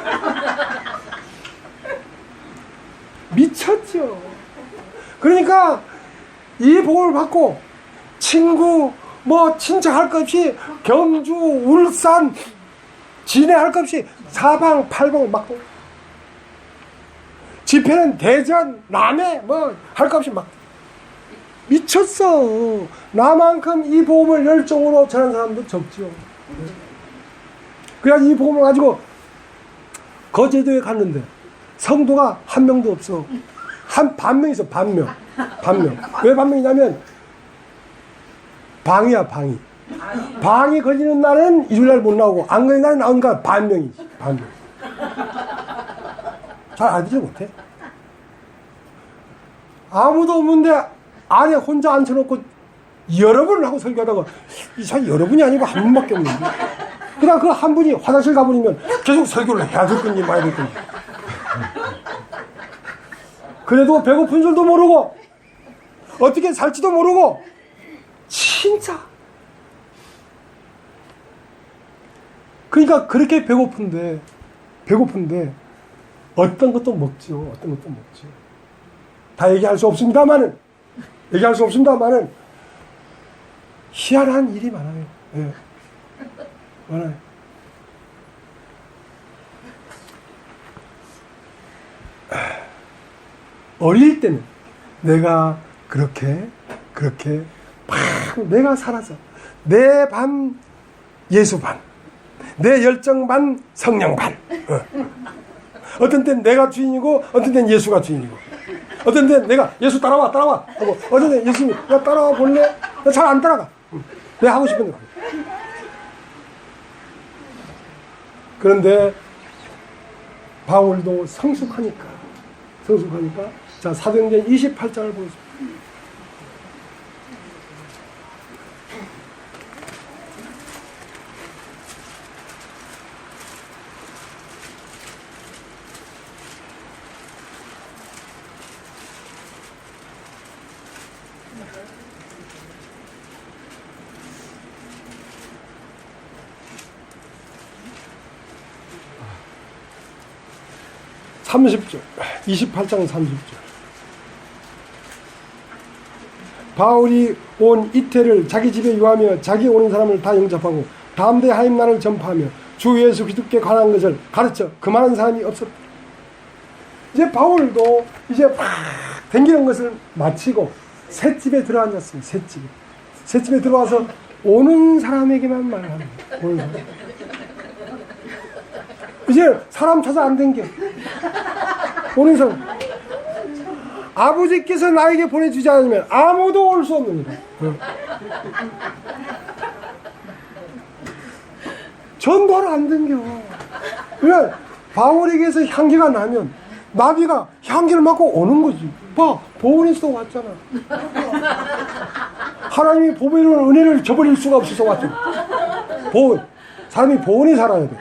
S1: 미쳤죠. 그러니까 이 복을 받고 친구 친척 할 것 없이 경주 울산 진해 할 것 없이 사방팔방 막 집회는 대전 남해 할 것 없이 막 미쳤어. 나만큼 이 복음을 열정으로 전한 사람도 적죠. 그래서 이 복음을 가지고 거제도에 갔는데 성도가 한 명도 없어. 반명 있어. 반명. 왜 반명이냐면 방이야. 방이 걸리는 날은 일요일날 못 나오고 안 걸리는 날은 나오니까 반명이지. 반명. 잘 알지를 못해. 아무도 없는데 안에 혼자 앉혀놓고 여러 번을 하고 설교하다가 이 사람 여러 분이 아니고 한 분밖에 없는데 그냥 그 한 분이 화장실 가버리면 계속 설교를 해야 될 건지 말아야 될 건지. 그래도 배고픈 줄도 모르고 어떻게 살지도 모르고 진짜 그러니까 그렇게 배고픈데 어떤 것도 먹지요. 다 얘기할 수 없습니다만은 희한한 일이 많아요. 네. 많아요. 어릴 때는 내가 그렇게 막 내가 살아서 내 반 예수 반, 내 열정 반 성령 반. 어떤 때는 내가 주인이고 어떤 때는 예수가 주인이고 어떤 때는 내가 예수 따라와 하고 어떤 때는 예수님 야 따라와 볼래? 나 잘 안 따라가. 내가 하고 싶은 대로. 그런데 바울도 성숙하니까 자 사도행전 28장을 보겠습니다. (30절) 28장 30절. 바울이 온 이태를 자기 집에 유하며 자기 오는 사람을 다 영접하고 담대 하임날을 전파하며 주 예수 그리스도께 관한 것을 가르쳐 그만한 사람이 없었다. 이제 바울도 이제 막 댕기는 것을 마치고 셋집에 들어앉았습니다. 셋집에 들어와서 오는 사람에게만 말을 합니다. 오는 사람. 이제 사람 찾아 안 댕겨. 오는 사람. 아버지께서 나에게 보내주지 않으면 아무도 올 수 없느니라. 전도하러 안 댕겨. 왜? 바울에게서 향기가 나면 나비가 향기를 맡고 오는 거지. 봐, 보은에서 왔잖아. 하나님이 보배로운 은혜를 저버릴 수가 없어서 왔죠. 보은. 사람이 보은에 살아야 돼.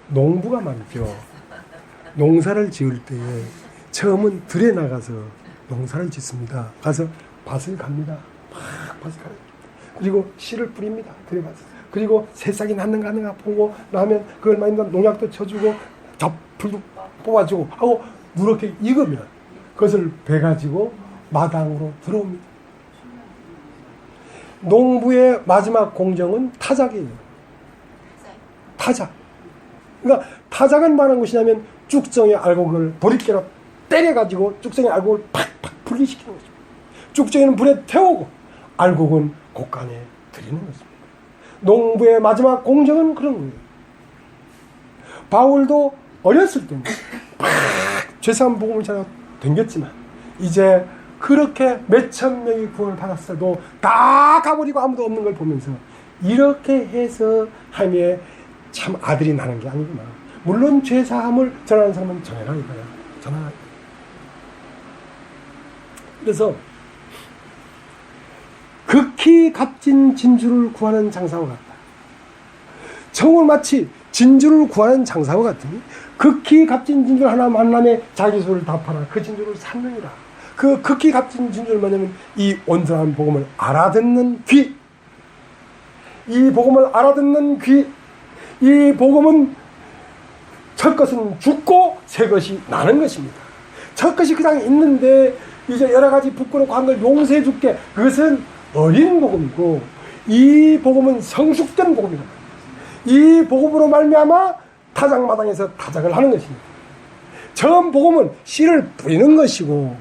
S1: 농부가 말이죠. 농사를 지을 때에 처음은 들에 나가서 농사를 짓습니다. 가서 밭을 갑니다. 막 밭을 가요. 그리고 씨를 뿌립니다. 들여가서. 그리고 새싹이 났는가 보고 나면 그걸 많이 농약도 쳐주고 잡풀도 뽑아주고 하고 누렇게 익으면 그것을 베가지고 마당으로 들어옵니다. 농부의 마지막 공정은 타작이에요. 타작. 그러니까 타작은 말하는 것이냐면 쭉정의 알곡을 보릿개로 때려가지고 쭉정의 알곡을 팍팍 분리시키는 것입니다. 쭉정이는 불에 태우고 알곡은 곡간에 들이는 것입니다. 농부의 마지막 공정은 그런 거예요. 바울도 어렸을 때는 막 죄사함 복음을 전하 댕겼지만 이제 그렇게 몇천 명이 구원을 받았어도 다 가버리고 아무도 없는 걸 보면서 이렇게 해서 하나님의 참 아들이 나는 게 아니구나. 물론 죄사함을 전하는 사람은 전해라 이거야. 전하라. 그래서 극히 값진 진주를 구하는 장사와 같다. 정말 마치 진주를 구하는 장사와 같으니 극히 값진 진주를 하나 만남에 자기 소를 다 팔아 그 진주를 샀느니라. 그 극히 값진 진주를 뭐냐면 이 온전한 복음을 알아듣는 귀. 이 복음을 알아듣는 귀. 이 복음은 첫 것은 죽고 새 것이 나는 것입니다. 첫 것이 그냥 있는데 이제 여러 가지 부끄럽고 한 걸 용서해 줄게. 그것은 어린 복음이고 이 복음은 성숙된 복음이다. 이 복음으로 말미암아 타작마당에서 타작을 하는 것입니다. 처음 복음은 씨를 뿌리는 것이고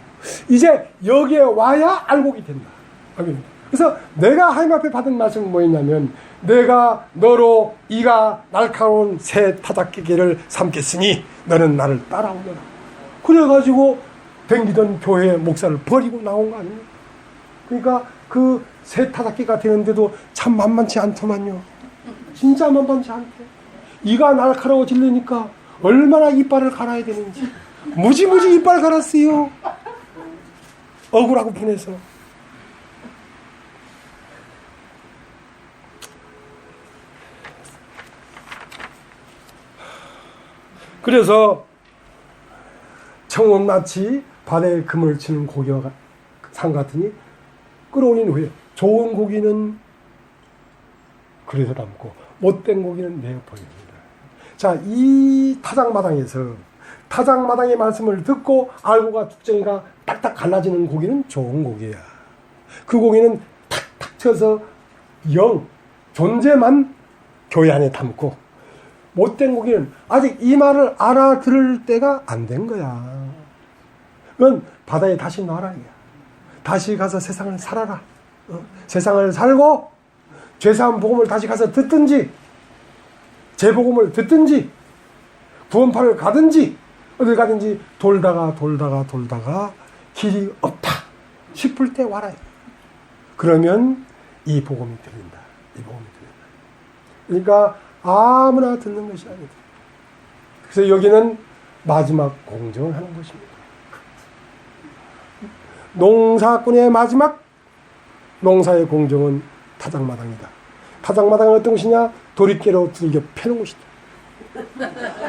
S1: 이제 여기에 와야 알곡이 된다. 그래서 내가 하나님 앞에 받은 말씀은 뭐였냐면 내가 너로 이가 날카로운 새 타작기계를 삼겠으니 너는 나를 따라오너라. 그래가지고 댕기던 교회 목사를 버리고 나온 거 아니에요? 그러니까 그 새 타닥기가 되는데도 참 만만치 않더만요. 진짜 만만치 않대. 이가 날카로워지려니까 얼마나 이빨을 갈아야 되는지. 무지무지 이빨 갈았어요. 억울하고 분해서. 그래서 청원마치 바다에 금을 치는 고기와 상 같으니 끌어올린 후에 좋은 고기는 그릇에 담고 못된 고기는 내어 버립니다. 자, 이 타작마당에서 타작마당의 말씀을 듣고 알고가 죽정이가 딱딱 갈라지는 고기는 좋은 고기야. 그 고기는 탁탁 쳐서 영, 존재만 교회 안에 담고 못된 고기는 아직 이 말을 알아들을 때가 안 된 거야. 그건 바다에 다시 놔라. 다시 가서 세상을 살아라. 세상을 살고 죄사함 복음을 다시 가서 듣든지 재복음을 듣든지 구원파를 가든지 어딜 가든지 돌다가 길이 없다 싶을 때 와라. 그러면 이 복음이 들린다. 이 복음이 들린다. 그러니까 아무나 듣는 것이 아니다. 그래서 여기는 마지막 공정을 하는 것입니다. 농사꾼의 마지막 농사의 공정은 타작마당이다. 타작마당은 어떤 것이냐? 도리깨로 두들겨 패는 것이다.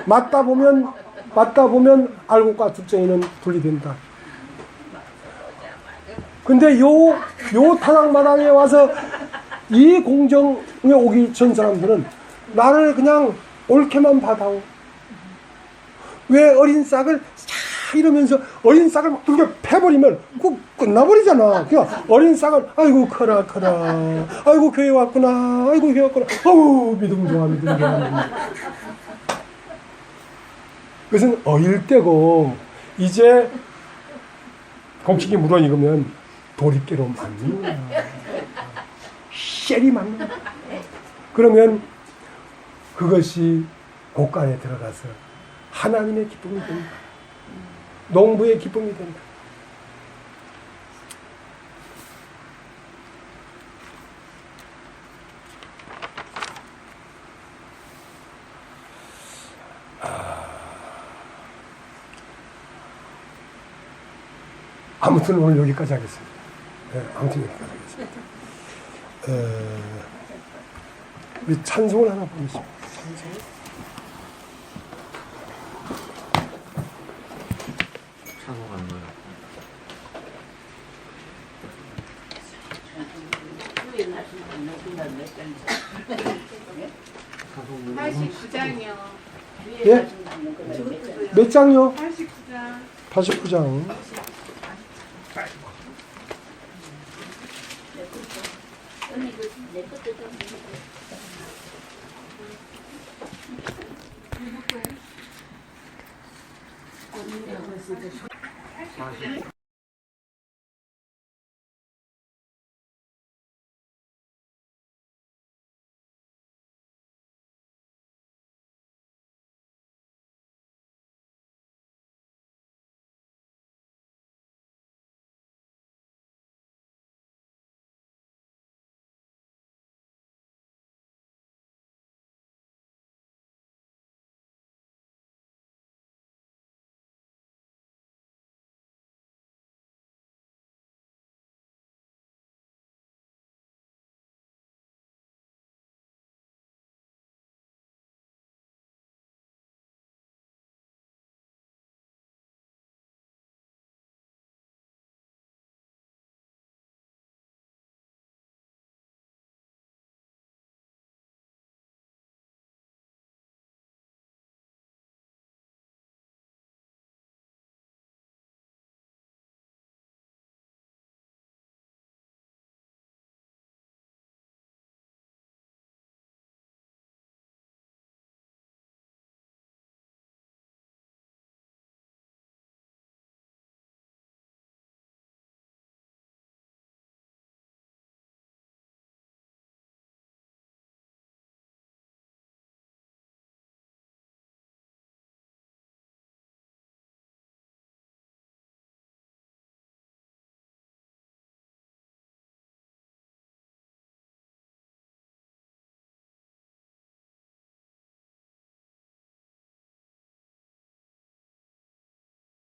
S1: 맞다 보면 알곡과 죽정이는 분리된다. 근데 요 타작마당에 와서 이 공정에 오기 전 사람들은 나를 그냥 옳게만 받아오. 왜 어린 싹을 이러면서 어린 싹을 막 두들겨 패버리면 그 끝나버리잖아. 그냥 어린 싹을 아이고 커라 아이고 교회 왔구나 아이고 교회 왔구나 어우 믿음 좋아. 그것은 어릴 때고 이제 공식이 묻어익으면 도리깨로 맞는 거야. 쉘이 맞는 거야. 그러면 그것이 곳간에 들어가서 하나님의 기쁨이 된다. 농부의 기쁨이 된다. 아무튼 오늘 여기까지 하겠습니다. 네, 아무튼 여기까지 하겠습니다. 우리 찬송을 하나 보겠습니다.
S2: 찬송 안 넣어요. 찬송
S3: 89장이요.
S1: 예? 몇 장요?
S3: 89장.
S1: 89장.